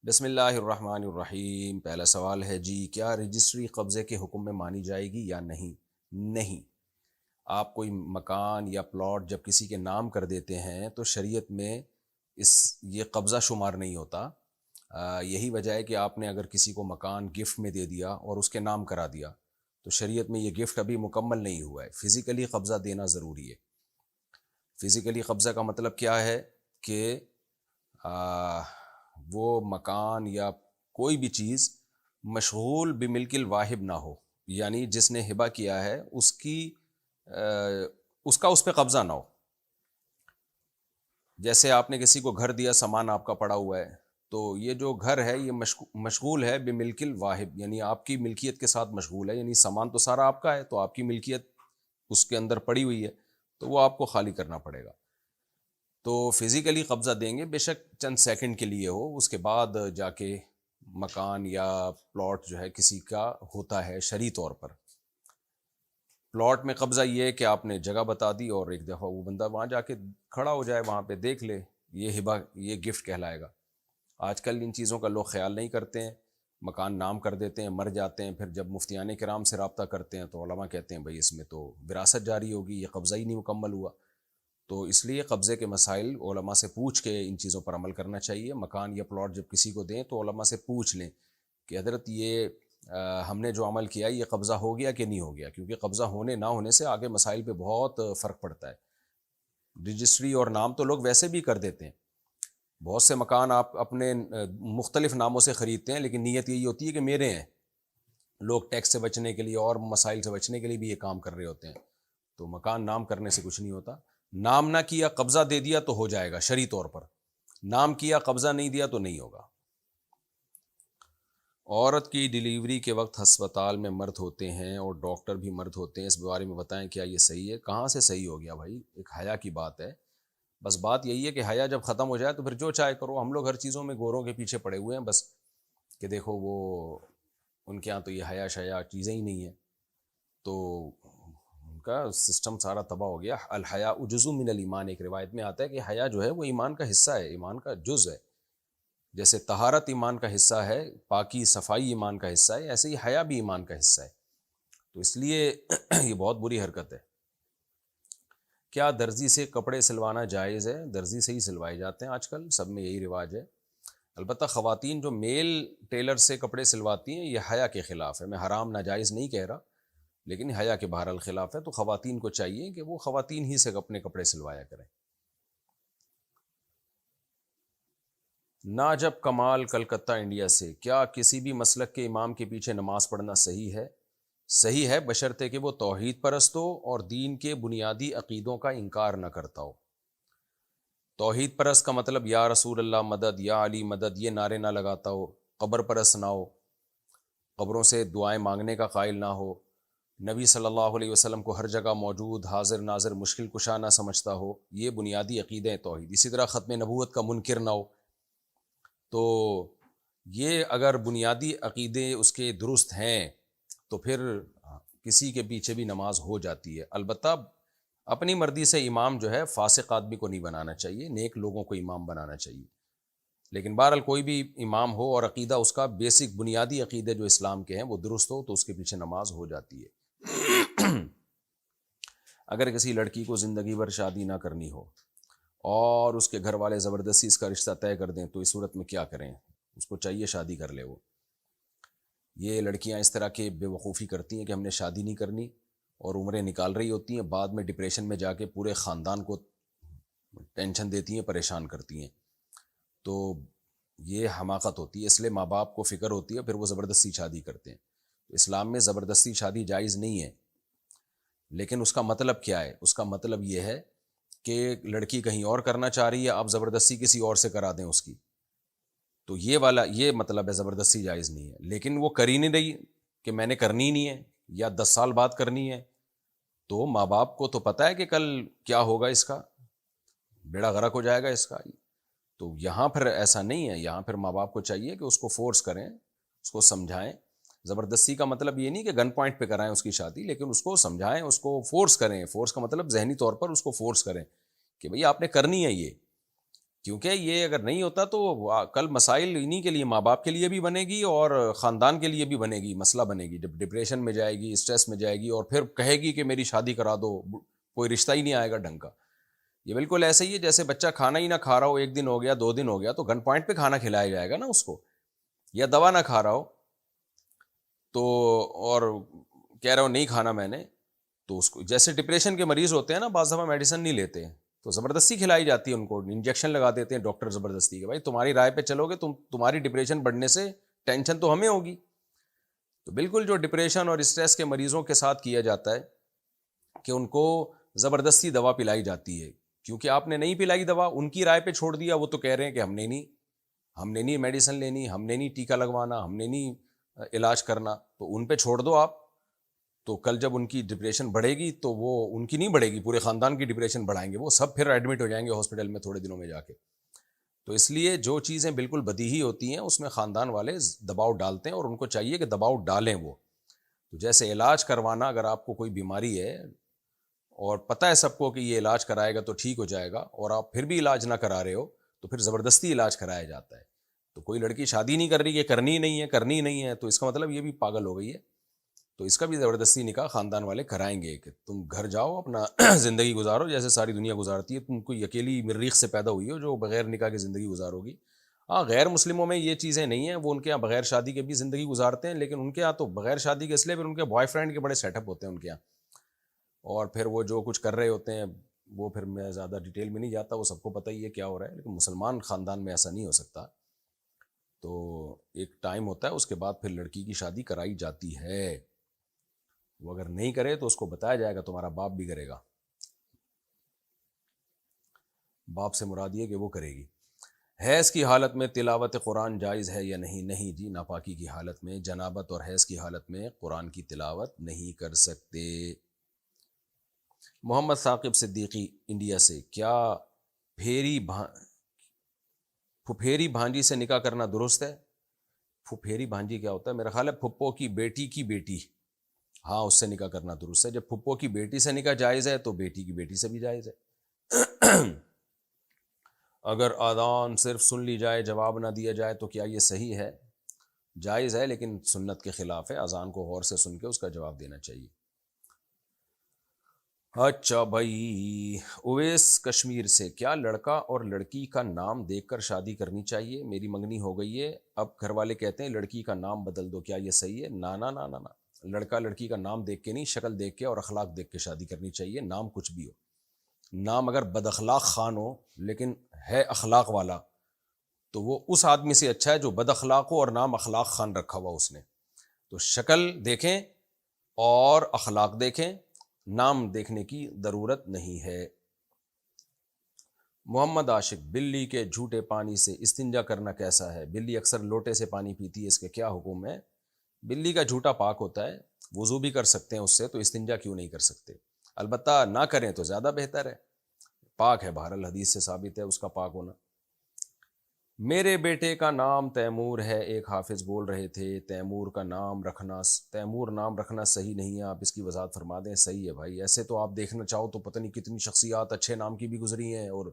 بسم اللہ الرحمن الرحیم۔ پہلا سوال ہے جی، کیا رجسٹری قبضے کے حکم میں مانی جائے گی یا نہیں؟ نہیں۔ آپ کوئی مکان یا پلاٹ جب کسی کے نام کر دیتے ہیں تو شریعت میں یہ قبضہ شمار نہیں ہوتا۔ یہی وجہ ہے کہ آپ نے اگر کسی کو مکان گفٹ میں دے دیا اور اس کے نام کرا دیا تو شریعت میں یہ گفٹ ابھی مکمل نہیں ہوا ہے، فزیکلی قبضہ دینا ضروری ہے۔ فزیکلی قبضہ کا مطلب کیا ہے کہ وہ مکان یا کوئی بھی چیز مشغول بملک الواہب نہ ہو، یعنی جس نے ہبہ کیا ہے اس کا اس پہ قبضہ نہ ہو۔ جیسے آپ نے کسی کو گھر دیا، سامان آپ کا پڑا ہوا ہے، تو یہ جو گھر ہے یہ مشغول ہے بملک الواہب، یعنی آپ کی ملکیت کے ساتھ مشغول ہے، یعنی سامان تو سارا آپ کا ہے تو آپ کی ملکیت اس کے اندر پڑی ہوئی ہے، تو وہ آپ کو خالی کرنا پڑے گا۔ تو فزیکلی قبضہ دیں گے، بے شک چند سیکنڈ کے لیے ہو، اس کے بعد جا کے مکان یا پلاٹ جو ہے کسی کا ہوتا ہے شرعی طور پر۔ پلاٹ میں قبضہ یہ ہے کہ آپ نے جگہ بتا دی اور ایک دفعہ وہ بندہ وہاں جا کے کھڑا ہو جائے، وہاں پہ دیکھ لے، یہ ہبہ، یہ گفٹ کہلائے گا۔ آج کل ان چیزوں کا لوگ خیال نہیں کرتے ہیں، مکان نام کر دیتے ہیں، مر جاتے ہیں، پھر جب مفتیان کرام سے رابطہ کرتے ہیں تو علماء کہتے ہیں بھائی اس میں تو وراثت جاری ہوگی، یہ قبضہ ہی نہیں مکمل ہوا۔ تو اس لیے قبضے کے مسائل علماء سے پوچھ کے ان چیزوں پر عمل کرنا چاہیے۔ مکان یا پلاٹ جب کسی کو دیں تو علماء سے پوچھ لیں کہ حضرت یہ ہم نے جو عمل کیا یہ قبضہ ہو گیا کہ نہیں ہو گیا، کیونکہ قبضہ ہونے نہ ہونے سے آگے مسائل پہ بہت فرق پڑتا ہے۔ رجسٹری اور نام تو لوگ ویسے بھی کر دیتے ہیں، بہت سے مکان آپ اپنے مختلف ناموں سے خریدتے ہیں، لیکن نیت یہی ہوتی ہے کہ میرے ہیں۔ لوگ ٹیکس سے بچنے کے لیے اور مسائل سے بچنے کے لیے بھی یہ کام کر رہے ہوتے ہیں، تو مکان نام کرنے سے کچھ نہیں ہوتا۔ نام نہ کیا، قبضہ دے دیا تو ہو جائے گا شرعی طور پر، نام کیا قبضہ نہیں دیا تو نہیں ہوگا۔ عورت کی ڈیلیوری کے وقت ہسپتال میں مرد ہوتے ہیں اور ڈاکٹر بھی مرد ہوتے ہیں، اس بارے میں بتائیں کیا یہ صحیح ہے؟ کہاں سے صحیح ہو گیا بھائی، ایک حیا کی بات ہے۔ بس بات یہی ہے کہ حیا جب ختم ہو جائے تو پھر جو چاہے کرو۔ ہم لوگ ہر چیزوں میں گوروں کے پیچھے پڑے ہوئے ہیں، بس کہ دیکھو وہ ان کے ہاں تو یہ حیا شیا چیزیں ہی نہیں ہیں، تو ان کا سسٹم سارا تباہ ہو گیا۔ الحیاء جزء من الایمان، ایک روایت میں آتا ہے کہ حیا جو ہے وہ ایمان کا حصہ ہے، ایمان کا جز ہے۔ جیسے طہارت ایمان کا حصہ ہے، پاکی صفائی ایمان کا حصہ ہے، ایسے ہی حیا بھی ایمان کا حصہ ہے۔ تو اس لیے یہ بہت بری حرکت ہے۔ کیا درزی سے کپڑے سلوانا جائز ہے؟ درزی سے ہی سلوائے جاتے ہیں آج کل، سب میں یہی رواج ہے۔ البتہ خواتین جو میل ٹیلر سے کپڑے سلواتی ہیں یہ حیا کے خلاف ہے، میں حرام ناجائز نہیں کہہ رہا، لیکن حیا کے بہرحال خلاف ہے، تو خواتین کو چاہیے کہ وہ خواتین ہی سے اپنے کپڑے سلوایا کریں۔ ناجب کمال کلکتہ انڈیا سے، کیا کسی بھی مسلک کے امام کے پیچھے نماز پڑھنا صحیح ہے؟ صحیح ہے، بشرطے کہ وہ توحید پرست ہو اور دین کے بنیادی عقیدوں کا انکار نہ کرتا ہو۔ توحید پرست کا مطلب یا رسول اللہ مدد، یا علی مدد، یہ نعرے نہ لگاتا ہو، قبر پرست نہ ہو، قبروں سے دعائیں مانگنے کا قائل نہ ہو، نبی صلی اللہ علیہ وسلم کو ہر جگہ موجود، حاضر ناظر، مشکل کشا نہ سمجھتا ہو، یہ بنیادی عقیدے توحید۔ اسی طرح ختم نبوت کا منکر نہ ہو۔ تو یہ اگر بنیادی عقیدے اس کے درست ہیں تو پھر کسی کے پیچھے بھی نماز ہو جاتی ہے۔ البتہ اپنی مرضی سے امام جو ہے فاسق آدمی کو نہیں بنانا چاہیے، نیک لوگوں کو امام بنانا چاہیے۔ لیکن بہرحال کوئی بھی امام ہو اور عقیدہ اس کا بیسک بنیادی عقیدے جو اسلام کے ہیں وہ درست ہو تو اس کے پیچھے نماز ہو جاتی ہے۔ اگر کسی لڑکی کو زندگی بھر شادی نہ کرنی ہو اور اس کے گھر والے زبردستی اس کا رشتہ طے کر دیں تو اس صورت میں کیا کریں؟ اس کو چاہیے شادی کر لے۔ وہ یہ لڑکیاں اس طرح کے بے وقوفی کرتی ہیں کہ ہم نے شادی نہیں کرنی اور عمریں نکال رہی ہوتی ہیں، بعد میں ڈپریشن میں جا کے پورے خاندان کو ٹینشن دیتی ہیں، پریشان کرتی ہیں، تو یہ حماقت ہوتی ہے۔ اس لیے ماں باپ کو فکر ہوتی ہے، پھر وہ زبردستی شادی کرتے ہیں۔ اسلام میں زبردستی شادی جائز نہیں ہے، لیکن اس کا مطلب کیا ہے؟ اس کا مطلب یہ ہے کہ لڑکی کہیں اور کرنا چاہ رہی ہے، آپ زبردستی کسی اور سے کرا دیں اس کی، تو یہ مطلب ہے زبردستی جائز نہیں ہے۔ لیکن وہ کر ہی نہیں رہی کہ میں نے کرنی نہیں ہے یا 10 سال بعد کرنی ہے، تو ماں باپ کو تو پتہ ہے کہ کل کیا ہوگا، اس کا بیڑا غرق ہو جائے گا اس کا۔ تو یہاں پھر ایسا نہیں ہے، یہاں پھر ماں باپ کو چاہیے کہ اس کو فورس کریں، اس کو سمجھائیں۔ زبردستی کا مطلب یہ نہیں کہ گن پوائنٹ پہ کرائیں اس کی شادی، لیکن اس کو سمجھائیں، اس کو فورس کریں۔ فورس کا مطلب ذہنی طور پر اس کو فورس کریں کہ بھئی آپ نے کرنی ہے یہ، کیونکہ یہ اگر نہیں ہوتا تو کل مسائل انہی کے لیے، ماں باپ کے لیے بھی بنے گی اور خاندان کے لیے بھی بنے گی، مسئلہ بنے گی، جب ڈپریشن میں جائے گی، اسٹریس میں جائے گی، اور پھر کہے گی کہ میری شادی کرا دو، کوئی رشتہ ہی نہیں آئے گا ڈھنگ کا۔ یہ بالکل ایسے ہی ہے جیسے بچہ کھانا ہی نہ کھا رہا ہو، 1 دن ہو گیا 2 دن ہو گیا، تو گن پوائنٹ پہ کھانا کھلایا جائے گا نا اس کو، یا دوا نہ کھا رہا ہو تو، اور کہہ رہا ہو نہیں کھانا میں نے، تو اس کو، جیسے ڈپریشن کے مریض ہوتے ہیں نا، بعض دفعہ میڈیسن نہیں لیتے ہیں تو زبردستی کھلائی جاتی ہے ان کو، انجیکشن لگا دیتے ہیں ڈاکٹر زبردستی کہ بھائی تمہاری رائے پہ چلو گے، تمہاری ڈپریشن بڑھنے سے ٹینشن تو ہمیں ہوگی۔ تو بالکل جو ڈپریشن اور اسٹریس کے مریضوں کے ساتھ کیا جاتا ہے کہ ان کو زبردستی دوا پلائی جاتی ہے، کیونکہ آپ نے نہیں پلائی دوا، ان کی رائے پہ چھوڑ دیا، وہ تو کہہ رہے ہیں کہ ہم نے نہیں میڈیسن لینی، ہم نے نہیں ٹیکہ لگوانا، ہم نے نہیں علاج کرنا، تو ان پہ چھوڑ دو آپ۔ تو کل جب ان کی ڈپریشن بڑھے گی تو وہ ان کی نہیں بڑھے گی، پورے خاندان کی ڈپریشن بڑھائیں گے، وہ سب پھر ایڈمٹ ہو جائیں گے ہاسپٹل میں تھوڑے دنوں میں جا کے۔ تو اس لیے جو چیزیں بالکل بدیہی ہوتی ہیں اس میں خاندان والے دباؤ ڈالتے ہیں، اور ان کو چاہیے کہ دباؤ ڈالیں وہ۔ تو جیسے علاج کروانا، اگر آپ کو کوئی بیماری ہے اور پتہ ہے سب کو کہ یہ علاج کرائے گا تو ٹھیک ہو جائے گا، اور آپ پھر بھی علاج نہ کرا رہے ہو، تو پھر زبردستی علاج کرایا جاتا ہے۔ تو کوئی لڑکی شادی نہیں کر رہی ہے، کرنی ہی نہیں ہے، تو اس کا مطلب یہ بھی پاگل ہو گئی ہے، تو اس کا بھی زبردستی نکاح خاندان والے کرائیں گے کہ تم گھر جاؤ اپنا زندگی گزارو جیسے ساری دنیا گزارتی ہے، تم کوئی اکیلی مریخ سے پیدا ہوئی ہو جو بغیر نکاح کی زندگی گزارو گی۔ ہاں، غیر مسلموں میں یہ چیزیں نہیں ہیں، وہ ان کے یہاں بغیر شادی کے بھی زندگی گزارتے ہیں، لیکن ان کے یہاں تو بغیر شادی کے اس لیے پھر ان کے بوائے فرینڈ کے بڑے سیٹ اپ ہوتے ہیں ان کے یہاں، اور پھر وہ جو کچھ کر رہے ہوتے ہیں وہ پھر میں زیادہ ڈیٹیل میں نہیں جاتا، وہ سب کو پتہ ہی ہے کیا ہو رہا ہے، لیکن مسلمان خاندان میں ایسا نہیں ہو سکتا۔ تو ایک ٹائم ہوتا ہے، اس کے بعد پھر لڑکی کی شادی کرائی جاتی ہے، وہ اگر نہیں کرے تو اس کو بتایا جائے گا تمہارا باپ بھی کرے گا، باپ سے مراد یہ کہ وہ کرے گی۔ حیض کی حالت میں تلاوت قرآن جائز ہے یا نہیں؟ نہیں جی، ناپاکی کی حالت میں، جنابت اور حیض کی حالت میں قرآن کی تلاوت نہیں کر سکتے۔ محمد ثاقب صدیقی انڈیا سے، کیا پھپھیری بھانجی سے نکاح کرنا درست ہے؟ پھپھیری بھانجی کیا ہوتا ہے؟ میرا خیال ہے پھپھو کی بیٹی، ہاں اس سے نکاح کرنا درست ہے۔ جب پھپھو کی بیٹی سے نکاح جائز ہے تو بیٹی کی بیٹی سے بھی جائز ہے۔ اگر آذان صرف سن لی جائے، جواب نہ دیا جائے تو کیا یہ صحیح ہے؟ جائز ہے، لیکن سنت کے خلاف ہے، اذان کو غور سے سن کے اس کا جواب دینا چاہیے۔ اچھا بھائی، اویس کشمیر سے، کیا لڑکا اور لڑکی کا نام دیکھ کر شادی کرنی چاہیے؟ میری منگنی ہو گئی ہے، اب گھر والے کہتے ہیں لڑکی کا نام بدل دو، کیا یہ صحیح ہے؟ نا نا نا نا نا، لڑکا لڑکی کا نام دیکھ کے نہیں، شکل دیکھ کے اور اخلاق دیکھ کے شادی کرنی چاہیے، نام کچھ بھی ہو۔ نام اگر بد اخلاق خان ہو لیکن ہے اخلاق والا تو وہ اس آدمی سے اچھا ہے جو بد اخلاق ہو اور نام اخلاق خان رکھا ہوا اس نے۔ تو شکل دیکھیں اور اخلاق دیکھیں، نام دیکھنے کی ضرورت نہیں ہے۔ محمد عاشق، بلی کے جھوٹے پانی سے استنجا کرنا کیسا ہے؟ بلی اکثر لوٹے سے پانی پیتی ہے، اس کے کیا حکم ہے؟ بلی کا جھوٹا پاک ہوتا ہے، وضو بھی کر سکتے ہیں اس سے، تو استنجا کیوں نہیں کر سکتے؟ البتہ نہ کریں تو زیادہ بہتر ہے، پاک ہے، بہرحال حدیث سے ثابت ہے اس کا پاک ہونا۔ میرے بیٹے کا نام تیمور ہے، ایک حافظ بول رہے تھے تیمور نام رکھنا صحیح نہیں ہے، آپ اس کی وضاحت فرما دیں۔ صحیح ہے بھائی، ایسے تو آپ دیکھنا چاہو تو پتہ نہیں کتنی شخصیات اچھے نام کی بھی گزری ہیں، اور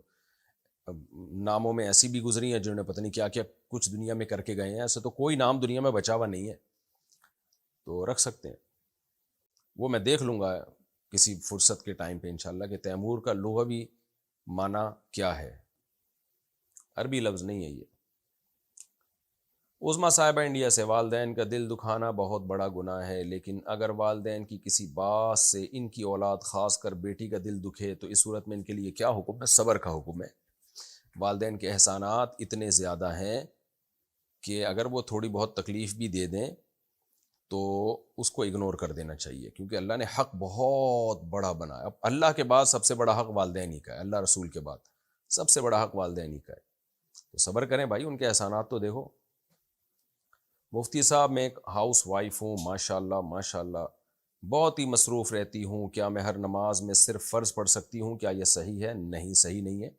ناموں میں ایسی بھی گزری ہیں جنہوں نے پتہ نہیں کیا کیا کچھ دنیا میں کر کے گئے ہیں، ایسے تو کوئی نام دنیا میں بچا ہوا نہیں ہے، تو رکھ سکتے ہیں۔ وہ میں دیکھ لوں گا کسی فرصت کے ٹائم پہ انشاءاللہ کہ تیمور کا لغوی معنی کیا ہے، عربی لفظ نہیں ہے یہ۔ عظمیٰ صاحبہ انڈیا سے، والدین کا دل دکھانا بہت بڑا گناہ ہے، لیکن اگر والدین کی کسی بات سے ان کی اولاد خاص کر بیٹی کا دل دکھے تو اس صورت میں ان کے لیے کیا حکم ہے؟ صبر کا حکم ہے۔ والدین کے احسانات اتنے زیادہ ہیں کہ اگر وہ تھوڑی بہت تکلیف بھی دے دیں تو اس کو اگنور کر دینا چاہیے، کیونکہ اللہ نے حق بہت بڑا بنایا۔ اب اللہ کے بعد سب سے بڑا حق والدین ہی کا ہے، اللہ رسول کے بعد سب سے بڑا حق والدین ہی کا ہے، تو صبر کریں بھائی، ان کے احسانات تو دیکھو۔ مفتی صاحب، میں ایک ہاؤس وائف ہوں، ماشاءاللہ ماشاءاللہ بہت ہی مصروف رہتی ہوں، کیا میں ہر نماز میں صرف فرض پڑھ سکتی ہوں؟ کیا یہ صحیح ہے؟ نہیں، صحیح نہیں ہے،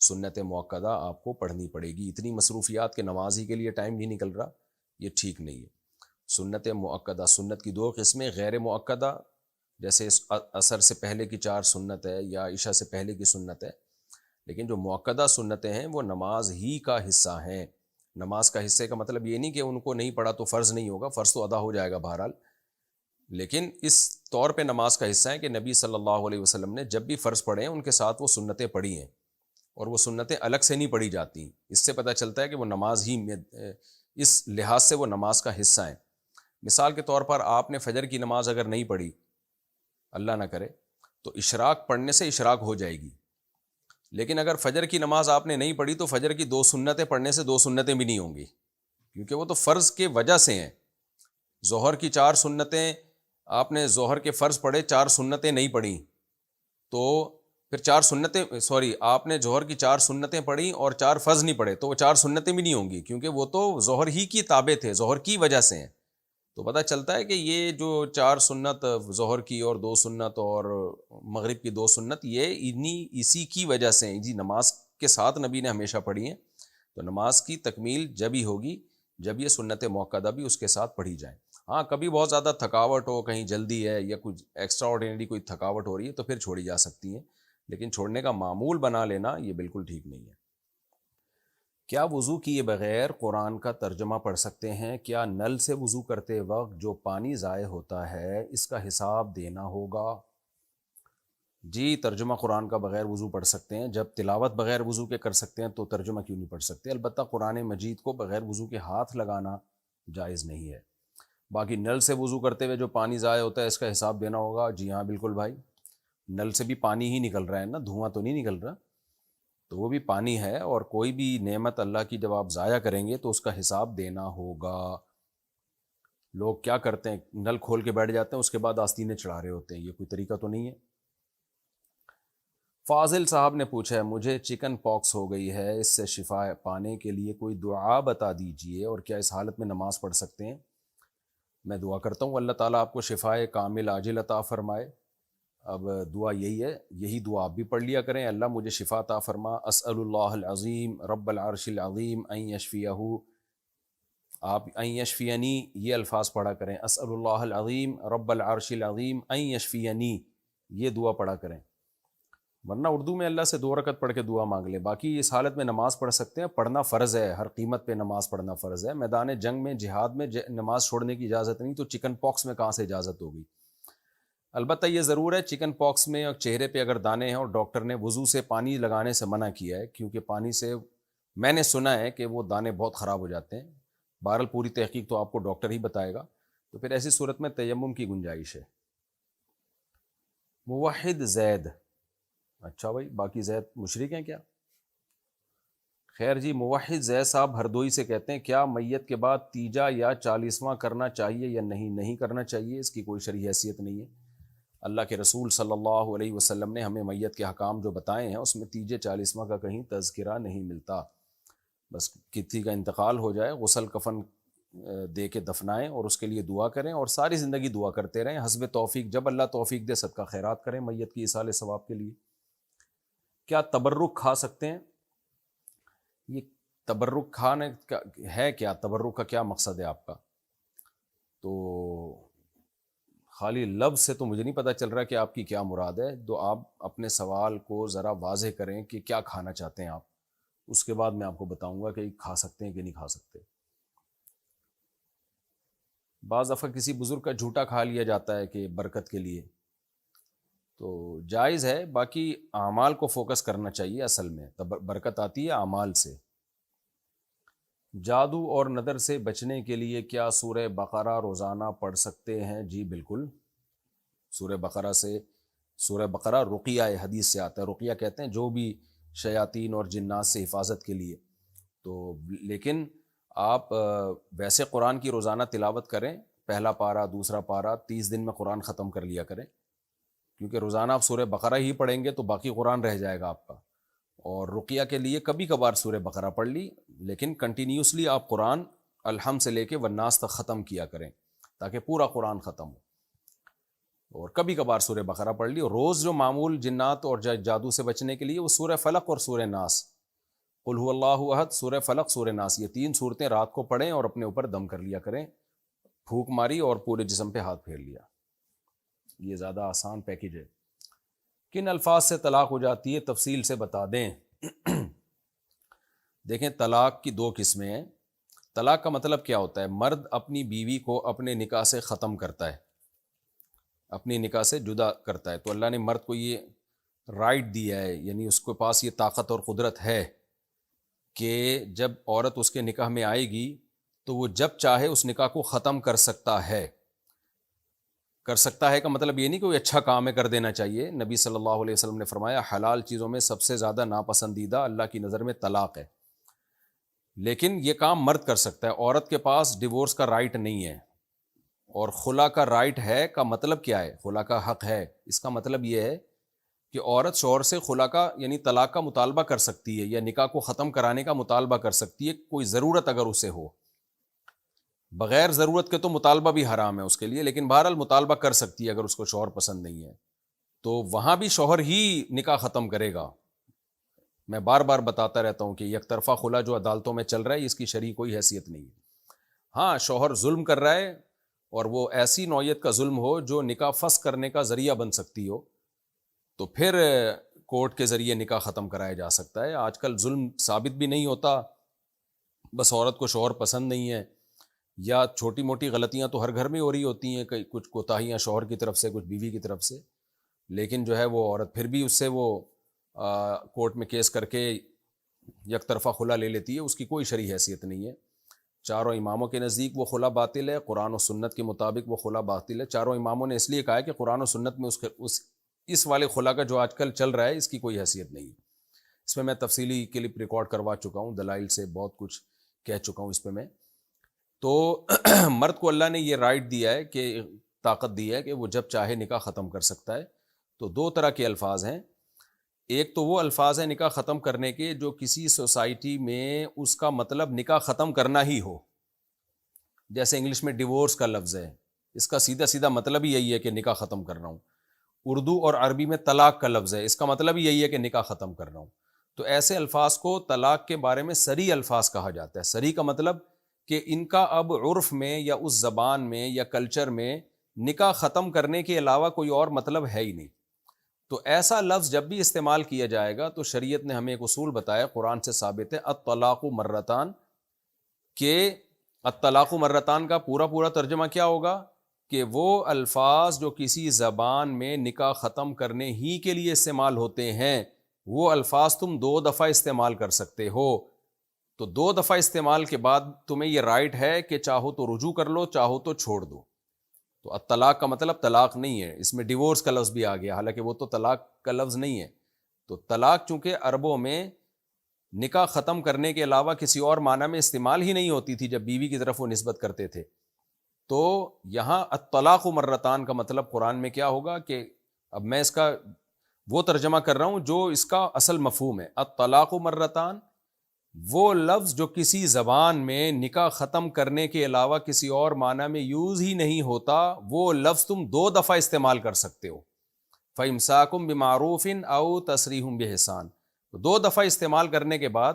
سنت مؤکدہ آپ کو پڑھنی پڑے گی، اتنی مصروفیات کے نماز ہی کے لیے ٹائم نہیں نکل رہا، یہ ٹھیک نہیں ہے۔ سنت مؤکدہ، سنت کی 2 قسمیں، غیر مؤکدہ جیسے عصر سے پہلے کی 4 سنت ہے یا عشاء سے پہلے کی سنت ہے، لیکن جو مؤکدہ سنتیں ہیں وہ نماز ہی کا حصہ ہیں. نماز کا حصے کا مطلب یہ نہیں کہ ان کو نہیں پڑھا تو فرض نہیں ہوگا، فرض تو ادا ہو جائے گا بہرحال، لیکن اس طور پہ نماز کا حصہ ہے کہ نبی صلی اللہ علیہ وسلم نے جب بھی فرض پڑھے ہیں ان کے ساتھ وہ سنتیں پڑھی ہیں، اور وہ سنتیں الگ سے نہیں پڑھی جاتی. اس سے پتہ چلتا ہے کہ وہ نماز ہی میں، اس لحاظ سے وہ نماز کا حصہ ہیں. مثال کے طور پر آپ نے فجر کی نماز اگر نہیں پڑھی، اللہ نہ کرے، تو اشراق پڑھنے سے اشراق ہو جائے گی. لیکن اگر فجر کی نماز آپ نے نہیں پڑھی تو فجر کی 2 سنتیں پڑھنے سے 2 سنتیں بھی نہیں ہوں گی، کیونکہ وہ تو فرض کے وجہ سے ہیں. ظہر کی 4 سنتیں آپ نے ظہر کے فرض پڑھے، 4 سنتیں نہیں پڑھیں، تو پھر 4 سنتیں آپ نے ظہر کی 4 سنتیں پڑھیں اور 4 فرض نہیں پڑھے تو وہ 4 سنتیں بھی نہیں ہوں گی، کیونکہ وہ تو ظہر ہی کی تابع تھے، ظہر کی وجہ سے ہیں. تو پتہ چلتا ہے کہ یہ جو 4 سنت ظہر کی اور 2 سنت اور مغرب کی 2 سنت، یہ اسی کی وجہ سے ہیں جی، نماز کے ساتھ نبی نے ہمیشہ پڑھی ہیں. تو نماز کی تکمیل جب ہی ہوگی جب یہ سنت موقدہ بھی اس کے ساتھ پڑھی جائیں. ہاں کبھی بہت زیادہ تھکاوٹ ہو، کہیں جلدی ہے یا کچھ ایکسٹرا آرڈینری کوئی تھکاوٹ ہو رہی ہے تو پھر چھوڑی جا سکتی ہیں، لیکن چھوڑنے کا معمول بنا لینا یہ بالکل ٹھیک نہیں ہے. کیا وضو کیے بغیر قرآن کا ترجمہ پڑھ سکتے ہیں؟ کیا نل سے وضو کرتے وقت جو پانی ضائع ہوتا ہے اس کا حساب دینا ہوگا؟ جی، ترجمہ قرآن کا بغیر وضو پڑھ سکتے ہیں. جب تلاوت بغیر وضو کے کر سکتے ہیں تو ترجمہ کیوں نہیں پڑھ سکتے؟ البتہ قرآن مجید کو بغیر وضو کے ہاتھ لگانا جائز نہیں ہے. باقی نل سے وضو کرتے ہوئے جو پانی ضائع ہوتا ہے اس کا حساب دینا ہوگا. جی ہاں بالکل بھائی، نل سے بھی پانی ہی نکل رہا ہے نا، دھواں تو نہیں نکل رہا، تو وہ بھی پانی ہے، اور کوئی بھی نعمت اللہ کی جب آپ ضائع کریں گے تو اس کا حساب دینا ہوگا. لوگ کیا کرتے ہیں، نل کھول کے بیٹھ جاتے ہیں، اس کے بعد آستینیں چڑھا رہے ہوتے ہیں، یہ کوئی طریقہ تو نہیں ہے. فاضل صاحب نے پوچھا ہے مجھے چکن پاکس ہو گئی ہے، اس سے شفا پانے کے لیے کوئی دعا بتا دیجئے، اور کیا اس حالت میں نماز پڑھ سکتے ہیں؟ میں دعا کرتا ہوں اللہ تعالیٰ آپ کو شفائے کامل عاجل عطا فرمائے. اب دعا یہی ہے، یہی دعا آپ بھی پڑھ لیا کریں، اللہ مجھے شفا عطا فرما، اسأل اللہ العظیم رب العرش العظیم ان یشفیہ، آپ ان یشفینی یہ الفاظ پڑھا کریں، اسأل اللہ العظیم رب العرش العظیم ان یشفینی، یہ دعا پڑھا کریں. ورنہ اردو میں اللہ سے 2 رکعت پڑھ کے دعا مانگ لیں. باقی اس حالت میں نماز پڑھ سکتے ہیں، پڑھنا فرض ہے، ہر قیمت پہ نماز پڑھنا فرض ہے. میدان جنگ میں، جہاد میں نماز چھوڑنے کی اجازت نہیں، تو چکن پاکس میں کہاں سے اجازت ہوگی؟ البتہ یہ ضرور ہے چکن پاکس میں اور چہرے پہ اگر دانے ہیں اور ڈاکٹر نے وضو سے پانی لگانے سے منع کیا ہے، کیونکہ پانی سے میں نے سنا ہے کہ وہ دانے بہت خراب ہو جاتے ہیں. بہرحال پوری تحقیق تو آپ کو ڈاکٹر ہی بتائے گا، تو پھر ایسی صورت میں تیمم کی گنجائش ہے. موحد زید، اچھا بھائی، باقی زید مشرک ہیں کیا؟ خیر جی، موحد زید صاحب ہردوئی سے کہتے ہیں کیا میت کے بعد تیجا یا 40واں کرنا چاہیے یا نہیں؟ نہیں کرنا چاہیے، اس کی کوئی شرعی حیثیت نہیں ہے. اللہ کے رسول صلی اللہ علیہ وسلم نے ہمیں میت کے حکام جو بتائے ہیں اس میں تیجے 40واں کا کہیں تذکرہ نہیں ملتا. بس کسی کا انتقال ہو جائے، غسل کفن دے کے دفنائیں اور اس کے لیے دعا کریں، اور ساری زندگی دعا کرتے رہیں حسب توفیق، جب اللہ توفیق دے صدقہ خیرات کریں میت کی ایصال ثواب کے لیے. کیا تبرک کھا سکتے ہیں؟ یہ تبرک کھانے کا ہے کیا؟ تبرک کا کیا مقصد ہے آپ کا؟ تو خالی لفظ سے تو مجھے نہیں پتہ چل رہا کہ آپ کی کیا مراد ہے. تو آپ اپنے سوال کو ذرا واضح کریں کہ کیا کھانا چاہتے ہیں آپ، اس کے بعد میں آپ کو بتاؤں گا کہ کھا سکتے ہیں کہ نہیں کھا سکتے. بعض دفعہ کسی بزرگ کا جھوٹا کھا لیا جاتا ہے کہ برکت کے لیے، تو جائز ہے. باقی اعمال کو فوکس کرنا چاہیے، اصل میں برکت آتی ہے اعمال سے. جادو اور نظر سے بچنے کے لیے کیا سورہ بقرہ روزانہ پڑھ سکتے ہیں؟ جی بالکل، سورہ بقرہ سے، سورہ بقرہ رقیہ حدیث سے آتا ہے، رقیہ کہتے ہیں جو بھی شیاطین اور جنات سے حفاظت کے لیے. تو لیکن آپ ویسے قرآن کی روزانہ تلاوت کریں، پہلا پارہ دوسرا پارہ 30 دن میں قرآن ختم کر لیا کریں، کیونکہ روزانہ آپ سورہ بقرہ ہی پڑھیں گے تو باقی قرآن رہ جائے گا آپ کا. اور رقیہ کے لیے کبھی کبھار سورہ بقرہ پڑھ لی، لیکن کنٹینیوسلی آپ قرآن الحمد سے لے کے والناس تک ختم کیا کریں تاکہ پورا قرآن ختم ہو. اور کبھی کبھار سورہ بقرہ پڑھ لی. اور روز جو معمول جنات اور جادو سے بچنے کے لیے وہ سورہ فلق اور سورہ ناس، قل هو اللہ احد، سورہ فلق سورہ ناس، یہ 3 صورتیں رات کو پڑھیں اور اپنے اوپر دم کر لیا کریں، پھونک ماری اور پورے جسم پہ ہاتھ پھیر لیا. یہ زیادہ آسان پیکیج ہے. کن الفاظ سے طلاق ہو جاتی ہے تفصیل سے بتا دیں؟ دیکھیں طلاق کی دو قسمیں ہیں. طلاق کا مطلب کیا ہوتا ہے؟ مرد اپنی بیوی کو اپنے نکاح سے ختم کرتا ہے، اپنی نکاح سے جدا کرتا ہے. تو اللہ نے مرد کو یہ رائٹ دیا ہے، یعنی اس کے پاس یہ طاقت اور قدرت ہے کہ جب عورت اس کے نکاح میں آئے گی تو وہ جب چاہے اس نکاح کو ختم کر سکتا ہے. کر سکتا ہے کا مطلب یہ نہیں کہ کوئی اچھا کام ہے کر دینا چاہیے. نبی صلی اللہ علیہ وسلم نے فرمایا حلال چیزوں میں سب سے زیادہ ناپسندیدہ اللہ کی نظر میں طلاق ہے، لیکن یہ کام مرد کر سکتا ہے. عورت کے پاس ڈیورس کا رائٹ نہیں ہے. اور خلا کا رائٹ ہے کا مطلب کیا ہے؟ خلا کا حق ہے، اس کا مطلب یہ ہے کہ عورت شوہر سے خلا کا یعنی طلاق کا مطالبہ کر سکتی ہے یا نکاح کو ختم کرانے کا مطالبہ کر سکتی ہے، کوئی ضرورت اگر اسے ہو. بغیر ضرورت کے تو مطالبہ بھی حرام ہے اس کے لیے، لیکن بہرحال مطالبہ کر سکتی ہے اگر اس کو شوہر پسند نہیں ہے. تو وہاں بھی شوہر ہی نکاح ختم کرے گا. میں بار بار بتاتا رہتا ہوں کہ یک طرفہ خلا جو عدالتوں میں چل رہا ہے اس کی شرعی کوئی حیثیت نہیں ہے. ہاں شوہر ظلم کر رہا ہے اور وہ ایسی نوعیت کا ظلم ہو جو نکاح فسخ کرنے کا ذریعہ بن سکتی ہو، تو پھر کورٹ کے ذریعے نکاح ختم کرایا جا سکتا ہے. آج کل ظلم ثابت بھی نہیں ہوتا، بس عورت کو شوہر پسند نہیں ہے، یا چھوٹی موٹی غلطیاں تو ہر گھر میں ہو رہی ہوتی ہیں، کچھ کوتاہیاں شوہر کی طرف سے کچھ بیوی کی طرف سے، لیکن جو ہے وہ عورت پھر بھی اس سے وہ کورٹ میں کیس کر کے یک طرفہ خلا لے لیتی ہے. اس کی کوئی شرعی حیثیت نہیں ہے. چاروں اماموں کے نزدیک وہ خلا باطل ہے، قرآن و سنت کے مطابق وہ خلا باطل ہے. چاروں اماموں نے اس لیے کہا ہے کہ قرآن و سنت میں اس والے خلا کا جو آج کل چل رہا ہے اس کی کوئی حیثیت نہیں ہے. اس میں تفصیلی کلپ ریکارڈ کروا چکا ہوں، دلائل سے بہت کچھ کہہ چکا ہوں اس پہ میں. تو مرد کو اللہ نے یہ رائٹ دیا ہے کہ طاقت دی ہے کہ وہ جب چاہے نکاح ختم کر سکتا ہے. تو دو طرح کے الفاظ ہیں. ایک تو وہ الفاظ ہیں نکاح ختم کرنے کے جو کسی سوسائٹی میں اس کا مطلب نکاح ختم کرنا ہی ہو، جیسے انگلش میں ڈیورس کا لفظ ہے، اس کا سیدھا سیدھا مطلب ہی یہی ہے کہ نکاح ختم کر رہا ہوں. اردو اور عربی میں طلاق کا لفظ ہے، اس کا مطلب ہی یہی ہے کہ نکاح ختم کر رہا ہوں. تو ایسے الفاظ کو طلاق کے بارے میں صریح الفاظ کہا جاتا ہے. صریح کا مطلب کہ ان کا اب عرف میں یا اس زبان میں یا کلچر میں نکاح ختم کرنے کے علاوہ کوئی اور مطلب ہے ہی نہیں. تو ایسا لفظ جب بھی استعمال کیا جائے گا تو شریعت نے ہمیں ایک اصول بتایا، قرآن سے ثابت ہے، الطلاق مرتان، کہ الطلاق مرتان کا پورا ترجمہ کیا ہوگا کہ وہ الفاظ جو کسی زبان میں نکاح ختم کرنے ہی کے لیے استعمال ہوتے ہیں وہ الفاظ تم 2 دفعہ استعمال کر سکتے ہو. تو 2 دفعہ استعمال کے بعد تمہیں یہ رائٹ ہے کہ چاہو تو رجوع کر لو، چاہو تو چھوڑ دو. تو الطلاق کا مطلب طلاق نہیں ہے، اس میں ڈیورس کا لفظ بھی آ گیا، حالانکہ وہ تو طلاق کا لفظ نہیں ہے. تو طلاق چونکہ عربوں میں نکاح ختم کرنے کے علاوہ کسی اور معنی میں استعمال ہی نہیں ہوتی تھی جب بیوی کی طرف وہ نسبت کرتے تھے. تو یہاں الطلاق مرتان کا مطلب قرآن میں کیا ہوگا کہ اب میں اس کا وہ ترجمہ کر رہا ہوں جو اس کا اصل مفہوم ہے. الطلاق مرتان وہ لفظ جو کسی زبان میں نکاح ختم کرنے کے علاوہ کسی اور معنی میں یوز ہی نہیں ہوتا، وہ لفظ تم 2 دفعہ استعمال کر سکتے ہو. فَإِمْسَاكُمْ بِمَعْرُوفٍ أَوْ تَسْرِيحٌ بِإِحْسَانٍ. 2 دفعہ استعمال کرنے کے بعد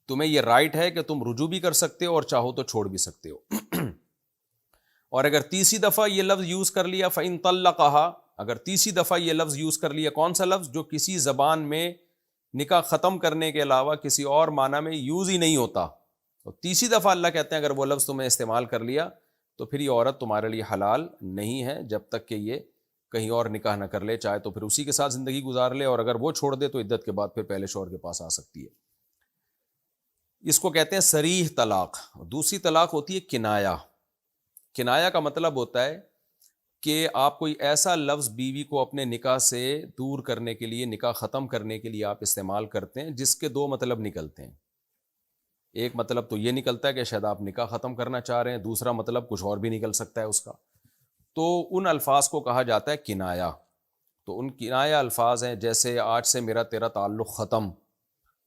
تمہیں یہ رائٹ ہے کہ تم رجوع بھی کر سکتے ہو اور چاہو تو چھوڑ بھی سکتے ہو. اور اگر تیسری دفعہ یہ لفظ یوز کر لیا فَإِن طَلَّقَهَا، اگر تیسری دفعہ یہ لفظ یوز کر لیا، کون سا لفظ؟ جو کسی زبان میں نکاح ختم کرنے کے علاوہ کسی اور معنی میں یوز ہی نہیں ہوتا، تو تیسری دفعہ اللہ کہتے ہیں اگر وہ لفظ تمہیں استعمال کر لیا تو پھر یہ عورت تمہارے لیے حلال نہیں ہے جب تک کہ یہ کہیں اور نکاح نہ کر لے. چاہے تو پھر اسی کے ساتھ زندگی گزار لے، اور اگر وہ چھوڑ دے تو عدت کے بعد پھر پہلے شوہر کے پاس آ سکتی ہے. اس کو کہتے ہیں صریح طلاق. دوسری طلاق ہوتی ہے کنایا. کنایا کا مطلب ہوتا ہے کہ آپ کوئی ایسا لفظ بیوی کو اپنے نکاح سے دور کرنے کے لیے، نکاح ختم کرنے کے لیے آپ استعمال کرتے ہیں جس کے 2 مطلب نکلتے ہیں. ایک مطلب تو یہ نکلتا ہے کہ شاید آپ نکاح ختم کرنا چاہ رہے ہیں، دوسرا مطلب کچھ اور بھی نکل سکتا ہے اس کا. تو ان الفاظ کو کہا جاتا ہے کنایا. تو ان کنایا الفاظ ہیں جیسے آج سے میرا تیرا تعلق ختم.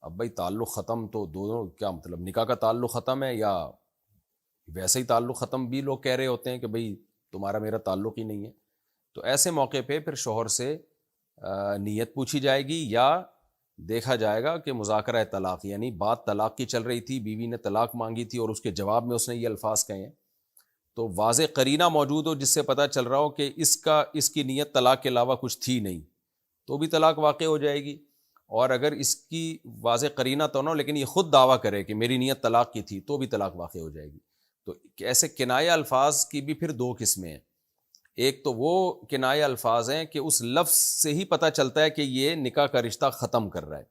اب بھائی تعلق ختم تو دونوں کیا مطلب؟ نکاح کا تعلق ختم ہے یا ویسے ہی تعلق ختم بھی لوگ کہہ رہے ہوتے ہیں کہ بھئی تمہارا میرا تعلق ہی نہیں ہے. تو ایسے موقع پہ پھر شوہر سے نیت پوچھی جائے گی یا دیکھا جائے گا کہ مذاکرہ طلاق، یعنی بات طلاق کی چل رہی تھی، بیوی نے طلاق مانگی تھی اور اس کے جواب میں اس نے یہ الفاظ کہے ہیں، تو واضح قرینہ موجود ہو جس سے پتہ چل رہا ہو کہ اس کی نیت طلاق کے علاوہ کچھ تھی نہیں، تو بھی طلاق واقع ہو جائے گی. اور اگر اس کی واضح قرینہ تو نہ ہو لیکن یہ خود دعویٰ کرے کہ میری نیت طلاق کی تھی تو بھی طلاق واقع ہو جائے گی. تو ایسے کنایہ الفاظ کی بھی پھر دو قسمیں ہیں. ایک تو وہ کنایہ الفاظ ہیں کہ اس لفظ سے ہی پتہ چلتا ہے کہ یہ نکاح کا رشتہ ختم کر رہا ہے,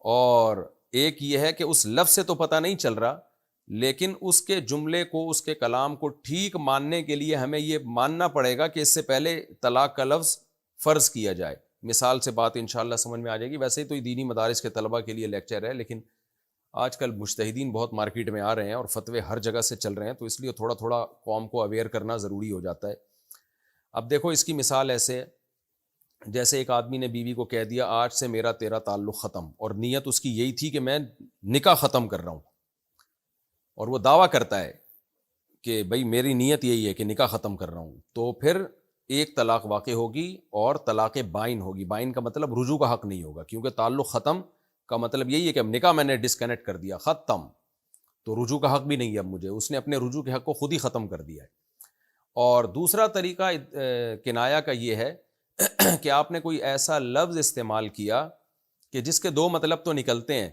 اور ایک یہ ہے کہ اس لفظ سے تو پتہ نہیں چل رہا لیکن اس کے جملے کو, اس کے کلام کو ٹھیک ماننے کے لیے ہمیں یہ ماننا پڑے گا کہ اس سے پہلے طلاق کا لفظ فرض کیا جائے. مثال سے بات انشاءاللہ سمجھ میں آ جائے گی. ویسے ہی تو یہ دینی مدارس کے طلبہ کے لیے لیکچر ہے, لیکن آج کل مجتہدین بہت مارکیٹ میں آ رہے ہیں اور فتوے ہر جگہ سے چل رہے ہیں, تو اس لیے تھوڑا تھوڑا قوم کو اویئر کرنا ضروری ہو جاتا ہے. اب دیکھو اس کی مثال ایسے ہے جیسے ایک آدمی نے بیوی کو کہہ دیا آج سے میرا تیرا تعلق ختم, اور نیت اس کی یہی تھی کہ میں نکاح ختم کر رہا ہوں, اور وہ دعویٰ کرتا ہے کہ بھئی میری نیت یہی ہے کہ نکاح ختم کر رہا ہوں, تو پھر ایک طلاق واقع ہوگی اور طلاق بائن ہوگی. بائن کا مطلب رجوع کا حق نہیں ہوگا, کیونکہ تعلق ختم کا مطلب یہی ہے کہ اب نکاح میں نے ڈسکنیکٹ کر دیا, ختم, تو رجوع کا حق بھی نہیں ہے اب مجھے. اس نے اپنے رجوع کے حق کو خود ہی ختم کر دیا ہے. اور دوسرا طریقہ کنایہ کا یہ ہے کہ آپ نے کوئی ایسا لفظ استعمال کیا کہ جس کے دو مطلب تو نکلتے ہیں,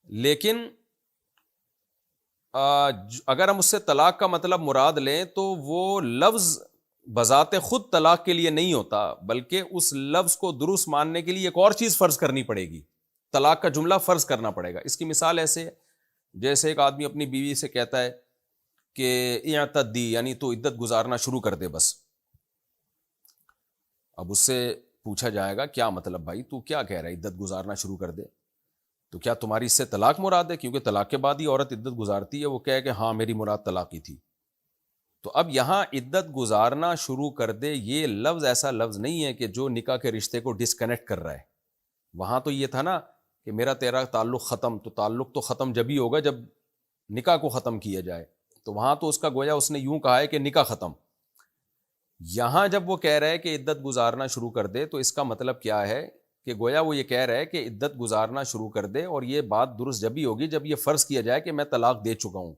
لیکن اگر ہم اس سے طلاق کا مطلب مراد لیں تو وہ لفظ بذات خود طلاق کے لیے نہیں ہوتا, بلکہ اس لفظ کو درست ماننے کے لیے ایک اور چیز فرض کرنی پڑے گی, طلاق کا جملہ فرض کرنا پڑے گا. اس کی مثال ایسے ہے جیسے ایک آدمی اپنی بیوی سے کہتا ہے کہ اعتدی, یعنی تو عدت گزارنا شروع کر دے بس. اب اس سے پوچھا جائے گا کیا مطلب بھائی, تو کیا کہہ رہا ہے عدت گزارنا شروع کر دے, تو کیا تمہاری اس سے طلاق مراد ہے؟ کیونکہ طلاق کے بعد ہی عورت عدت گزارتی ہے. وہ کہے کہ ہاں میری مراد طلاق ہی تھی. تو اب یہاں عدت گزارنا شروع کر دے یہ لفظ ایسا لفظ نہیں ہے کہ جو نکاح کے رشتے کو ڈسکنیکٹ کر رہا ہے. وہاں تو یہ تھا نا کہ میرا تیرا تعلق ختم, تو تعلق تو ختم جب ہی ہوگا جب نکاح کو ختم کیا جائے, تو وہاں تو اس کا گویا اس نے یوں کہا ہے کہ نکاح ختم. یہاں جب وہ کہہ رہا ہے کہ عدت گزارنا شروع کر دے تو اس کا مطلب کیا ہے کہ گویا وہ یہ کہہ رہا ہے کہ عدت گزارنا شروع کر دے, اور یہ بات درست جب ہی ہوگی جب یہ فرض کیا جائے کہ میں طلاق دے چکا ہوں.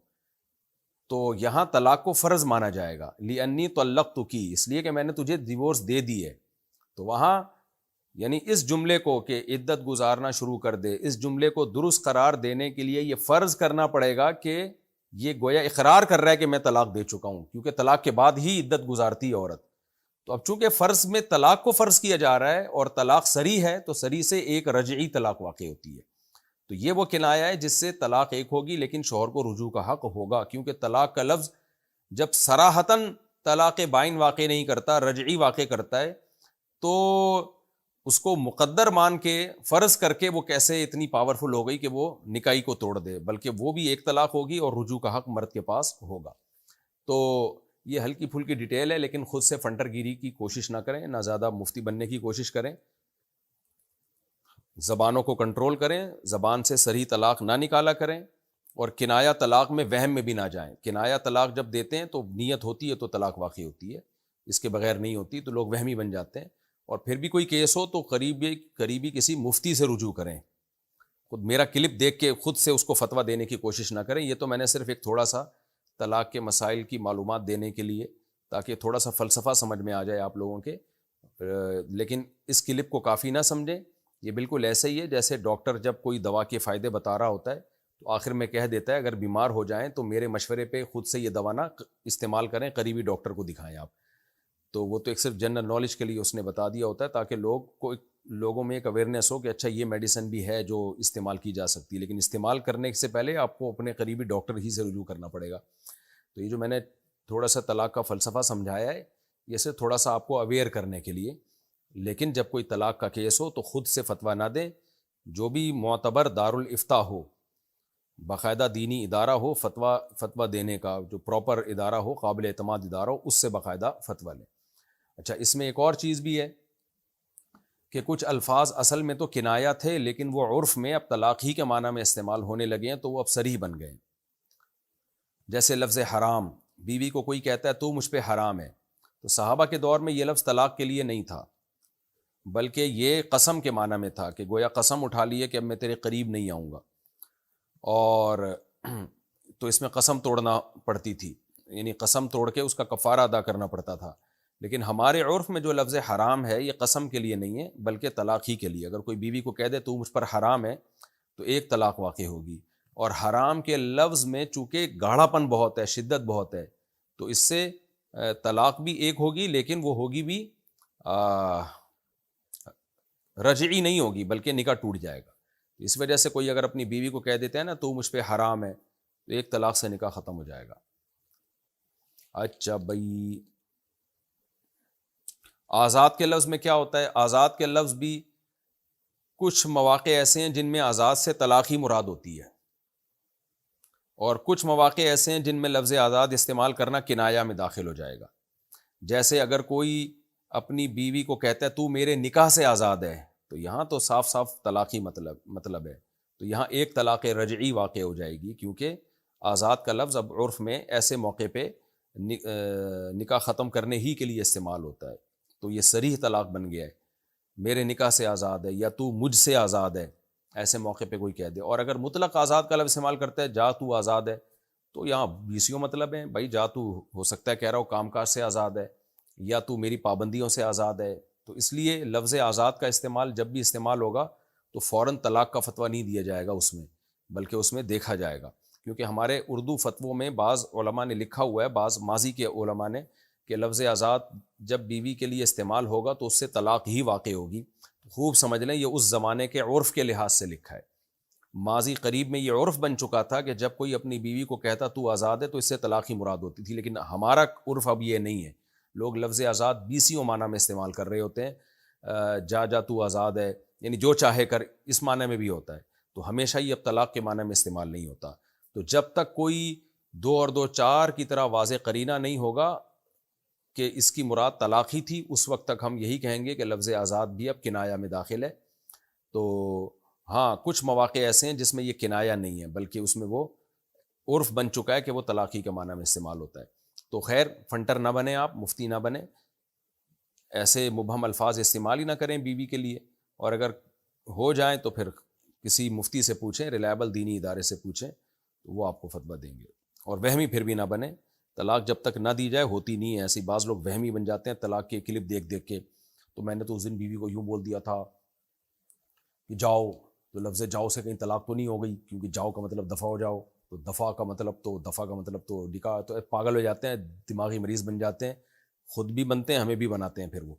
تو یہاں طلاق کو فرض مانا جائے گا, لِأَنِّي طَلَّقْتُكِ, اس لیے کہ میں نے تجھے ڈیورس دے دی ہے. تو وہاں یعنی اس جملے کو کہ عدت گزارنا شروع کر دے, اس جملے کو درست قرار دینے کے لیے یہ فرض کرنا پڑے گا کہ یہ گویا اقرار کر رہا ہے کہ میں طلاق دے چکا ہوں, کیونکہ طلاق کے بعد ہی عدت گزارتی ہے عورت. تو اب چونکہ فرض میں طلاق کو فرض کیا جا رہا ہے اور طلاق صریح ہے, تو صریح سے ایک رجعی طلاق واقع ہوتی ہے. تو یہ وہ کنایہ ہے جس سے طلاق ایک ہوگی لیکن شوہر کو رجوع کا حق ہوگا, کیونکہ طلاق کا لفظ جب صراحتاً طلاق بائن واقع نہیں کرتا, رجعی واقع کرتا ہے, تو اس کو مقدر مان کے فرض کر کے وہ کیسے اتنی پاورفل ہو گئی کہ وہ نکاح کو توڑ دے, بلکہ وہ بھی ایک طلاق ہوگی اور رجوع کا حق مرد کے پاس ہوگا. تو یہ ہلکی پھلکی ڈیٹیل ہے, لیکن خود سے فنٹر گیری کی کوشش نہ کریں, نہ زیادہ مفتی بننے کی کوشش کریں, زبانوں کو کنٹرول کریں, زبان سے صریح طلاق نہ نکالا کریں, اور کنایہ طلاق میں وہم میں بھی نہ جائیں. کنایہ طلاق جب دیتے ہیں تو نیت ہوتی ہے تو طلاق واقع ہوتی ہے, اس کے بغیر نہیں ہوتی, تو لوگ وہمی بن جاتے ہیں. اور پھر بھی کوئی کیس ہو تو قریبی کسی مفتی سے رجوع کریں. خود میرا کلپ دیکھ کے خود سے اس کو فتویٰ دینے کی کوشش نہ کریں. یہ تو میں نے صرف ایک تھوڑا سا طلاق کے مسائل کی معلومات دینے کے لیے, تاکہ تھوڑا سا فلسفہ سمجھ میں آ جائے آپ لوگوں کے, لیکن اس کلپ کو کافی نہ سمجھیں. یہ بالکل ایسے ہی ہے جیسے ڈاکٹر جب کوئی دوا کے فائدے بتا رہا ہوتا ہے تو آخر میں کہہ دیتا ہے اگر بیمار ہو جائیں تو میرے مشورے پہ خود سے یہ دوا نہ استعمال کریں, قریبی ڈاکٹر کو دکھائیں آپ. تو وہ تو ایک صرف جنرل نالج کے لیے اس نے بتا دیا ہوتا ہے, تاکہ لوگوں میں ایک اویئرنیس ہو کہ اچھا یہ میڈیسن بھی ہے جو استعمال کی جا سکتی ہے, لیکن استعمال کرنے سے پہلے آپ کو اپنے قریبی ڈاکٹر ہی سے رجوع کرنا پڑے گا. تو یہ جو میں نے تھوڑا سا طلاق کا فلسفہ سمجھایا ہے, یہ صرف تھوڑا سا آپ کو اویئر کرنے کے لیے. لیکن جب کوئی طلاق کا کیس ہو تو خود سے فتویٰ نہ دیں, جو بھی معتبر دارالافتاء ہو, باقاعدہ دینی ادارہ ہو فتویٰ دینے کا, جو پراپر ادارہ ہو, قابل اعتماد ادارہ ہو, اس سے باقاعدہ فتویٰ لیں. اچھا, اس میں ایک اور چیز بھی ہے کہ کچھ الفاظ اصل میں تو کنایہ تھے لیکن وہ عرف میں اب طلاق ہی کے معنی میں استعمال ہونے لگے ہیں, تو وہ اب صریح بن گئے. جیسے لفظ حرام, بیوی کو کوئی کہتا ہے تو مجھ پہ حرام ہے, تو صحابہ کے دور میں یہ لفظ طلاق کے لیے نہیں تھا, بلکہ یہ قسم کے معنی میں تھا کہ گویا قسم اٹھا لیے کہ اب میں تیرے قریب نہیں آؤں گا, اور تو اس میں قسم توڑنا پڑتی تھی, یعنی قسم توڑ کے اس کا کفارہ ادا کرنا پڑتا تھا. لیکن ہمارے عرف میں جو لفظ حرام ہے یہ قسم کے لیے نہیں ہے بلکہ طلاق ہی کے لیے. اگر کوئی بیوی کو کہہ دے تو مجھ پر حرام ہے تو ایک طلاق واقع ہوگی. اور حرام کے لفظ میں چونکہ گاڑھا پن بہت ہے، شدت بہت ہے، تو اس سے طلاق بھی ایک ہوگی، لیکن وہ ہوگی بھی رجعی نہیں ہوگی بلکہ نکاح ٹوٹ جائے گا. اس وجہ سے کوئی اگر اپنی بیوی کو کہہ دیتا ہے نا تو مجھ پہ حرام ہے، تو ایک طلاق سے نکاح ختم ہو جائے گا. اچھا بھائی، آزاد کے لفظ میں کیا ہوتا ہے؟ آزاد کے لفظ بھی کچھ مواقع ایسے ہیں جن میں آزاد سے طلاق ہی مراد ہوتی ہے، اور کچھ مواقع ایسے ہیں جن میں لفظ آزاد استعمال کرنا کنایہ میں داخل ہو جائے گا. جیسے اگر کوئی اپنی بیوی کو کہتا ہے تو میرے نکاح سے آزاد ہے، تو یہاں تو صاف صاف طلاقی مطلب ہے، تو یہاں ایک طلاق رجعی واقع ہو جائے گی، کیونکہ آزاد کا لفظ اب عرف میں ایسے موقع پہ نکاح ختم کرنے ہی کے لیے استعمال ہوتا ہے. تو یہ صریح طلاق بن گیا ہے، میرے نکاح سے آزاد ہے یا تو مجھ سے آزاد ہے، ایسے موقع پہ کوئی کہہ دے. اور اگر مطلق آزاد کا لفظ استعمال کرتا ہے، جا تو آزاد ہے، تو یہاں بیسیوں مطلب ہیں. بھائی جا تو ہو سکتا ہے کہہ رہا ہو کام کاج سے آزاد ہے، یا تو میری پابندیوں سے آزاد ہے. تو اس لیے لفظ آزاد کا استعمال جب بھی استعمال ہوگا تو فوراً طلاق کا فتویٰ نہیں دیا جائے گا اس میں، بلکہ اس میں دیکھا جائے گا. کیونکہ ہمارے اردو فتووں میں بعض علماء نے لکھا ہوا ہے، بعض ماضی کے علماء نے، کہ لفظ آزاد جب بیوی کے لیے استعمال ہوگا تو اس سے طلاق ہی واقع ہوگی. خوب سمجھ لیں یہ اس زمانے کے عرف کے لحاظ سے لکھا ہے. ماضی قریب میں یہ عرف بن چکا تھا کہ جب کوئی اپنی بیوی کو کہتا تو آزاد ہے تو اس سے طلاق ہی مراد ہوتی تھی. لیکن ہمارا عرف اب یہ نہیں ہے. لوگ لفظ آزاد بیسیوں معنی میں استعمال کر رہے ہوتے ہیں. جا تو آزاد ہے یعنی جو چاہے کر، اس معنی میں بھی ہوتا ہے. تو ہمیشہ یہ اب طلاق کے معنی میں استعمال نہیں ہوتا. تو جب تک کوئی 2 اور 2 4 کی طرح واضح قرینہ نہیں ہوگا کہ اس کی مراد طلاق ہی تھی، اس وقت تک ہم یہی کہیں گے کہ لفظ آزاد بھی اب کنایہ میں داخل ہے. تو ہاں کچھ مواقع ایسے ہیں جس میں یہ کنایہ نہیں ہے بلکہ اس میں وہ عرف بن چکا ہے کہ وہ طلاقی کے معنی میں استعمال ہوتا ہے. تو خیر فنٹر نہ بنیں، آپ مفتی نہ بنیں، ایسے مبہم الفاظ استعمال ہی نہ کریں بیوی کے لیے. اور اگر ہو جائیں تو پھر کسی مفتی سے پوچھیں، ریلائبل دینی ادارے سے پوچھیں، تو وہ آپ کو فتویٰ دیں گے. اور وہمی پھر بھی نہ بنیں. طلاق جب تک نہ دی جائے ہوتی نہیں ہے. ایسی بعض لوگ وہمی بن جاتے ہیں طلاق کے کلپ دیکھ دیکھ کے. تو میں نے تو اس دن بیوی کو یوں بول دیا تھا کہ جاؤ، تو لفظ جاؤ سے کہیں طلاق تو نہیں ہو گئی، کیونکہ جاؤ کا مطلب دفع ہو جاؤ، تو دفع کا مطلب تو نکاح. تو پاگل ہو جاتے ہیں، دماغی مریض بن جاتے ہیں، خود بھی بنتے ہیں ہمیں بھی بناتے ہیں پھر وہ.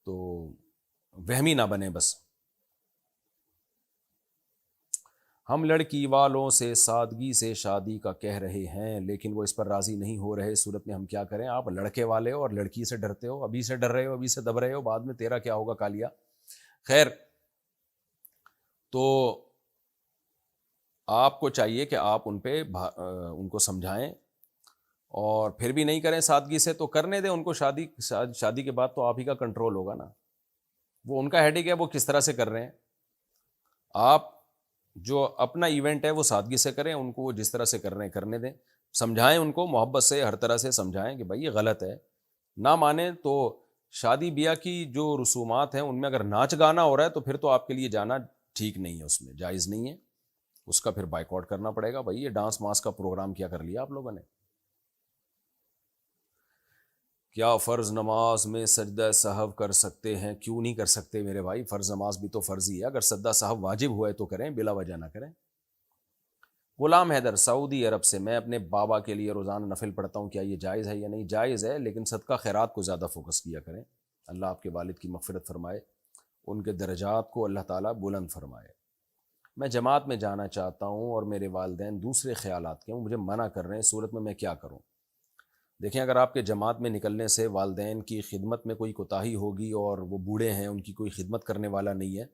تو وہمی نہ بنے بس. ہم لڑکی والوں سے سادگی سے شادی کا کہہ رہے ہیں لیکن وہ اس پر راضی نہیں ہو رہے. صورت میں ہم کیا کریں؟ آپ لڑکے والے ہو اور لڑکی سے ڈرتے ہو، ابھی سے ڈر رہے ہو، ابھی سے دب رہے ہو، بعد میں تیرا کیا ہوگا کالیا. خیر، تو آپ کو چاہیے کہ آپ ان کو سمجھائیں، اور پھر بھی نہیں کریں سادگی سے تو کرنے دیں ان کو. شادی کے بعد تو آپ ہی کا کنٹرول ہوگا نا. وہ ان کا ہیڈک ہے، وہ کس طرح سے کر رہے ہیں. آپ جو اپنا ایونٹ ہے وہ سادگی سے کریں، ان کو وہ جس طرح سے کر رہے ہیں کرنے دیں. سمجھائیں ان کو محبت سے، ہر طرح سے سمجھائیں کہ بھائی یہ غلط ہے. نہ مانیں تو شادی بیاہ کی جو رسومات ہیں ان میں اگر ناچ گانا ہو رہا ہے تو پھر تو آپ کے لیے جانا ٹھیک نہیں ہے، اس میں جائز نہیں ہے. اس کا پھر بائیکاٹ کرنا پڑے گا. بھائی یہ ڈانس ماس کا پروگرام کیا کر لیا آپ لوگوں نے. کیا فرض نماز میں سجدہ سہو کر سکتے ہیں؟ کیوں نہیں کر سکتے میرے بھائی؟ فرض نماز بھی تو فرض ہی ہے. اگر سجدہ سہو واجب ہوا ہے تو کریں، بلا وجہ نہ کریں. غلام حیدر سعودی عرب سے، میں اپنے بابا کے لیے روزانہ نفل پڑھتا ہوں، کیا یہ جائز ہے یا نہیں؟ جائز ہے، لیکن صدقہ خیرات کو زیادہ فوکس کیا کریں. اللہ آپ کے والد کی مغفرت فرمائے، ان کے درجات کو اللہ تعالیٰ بلند فرمائے. میں جماعت میں جانا چاہتا ہوں اور میرے والدین دوسرے خیالات کے ہیں، مجھے منع کر رہے ہیں، صورت میں کیا کروں؟ دیکھیں، اگر آپ کے جماعت میں نکلنے سے والدین کی خدمت میں کوئی کوتاہی ہوگی اور وہ بوڑھے ہیں، ان کی کوئی خدمت کرنے والا نہیں ہے،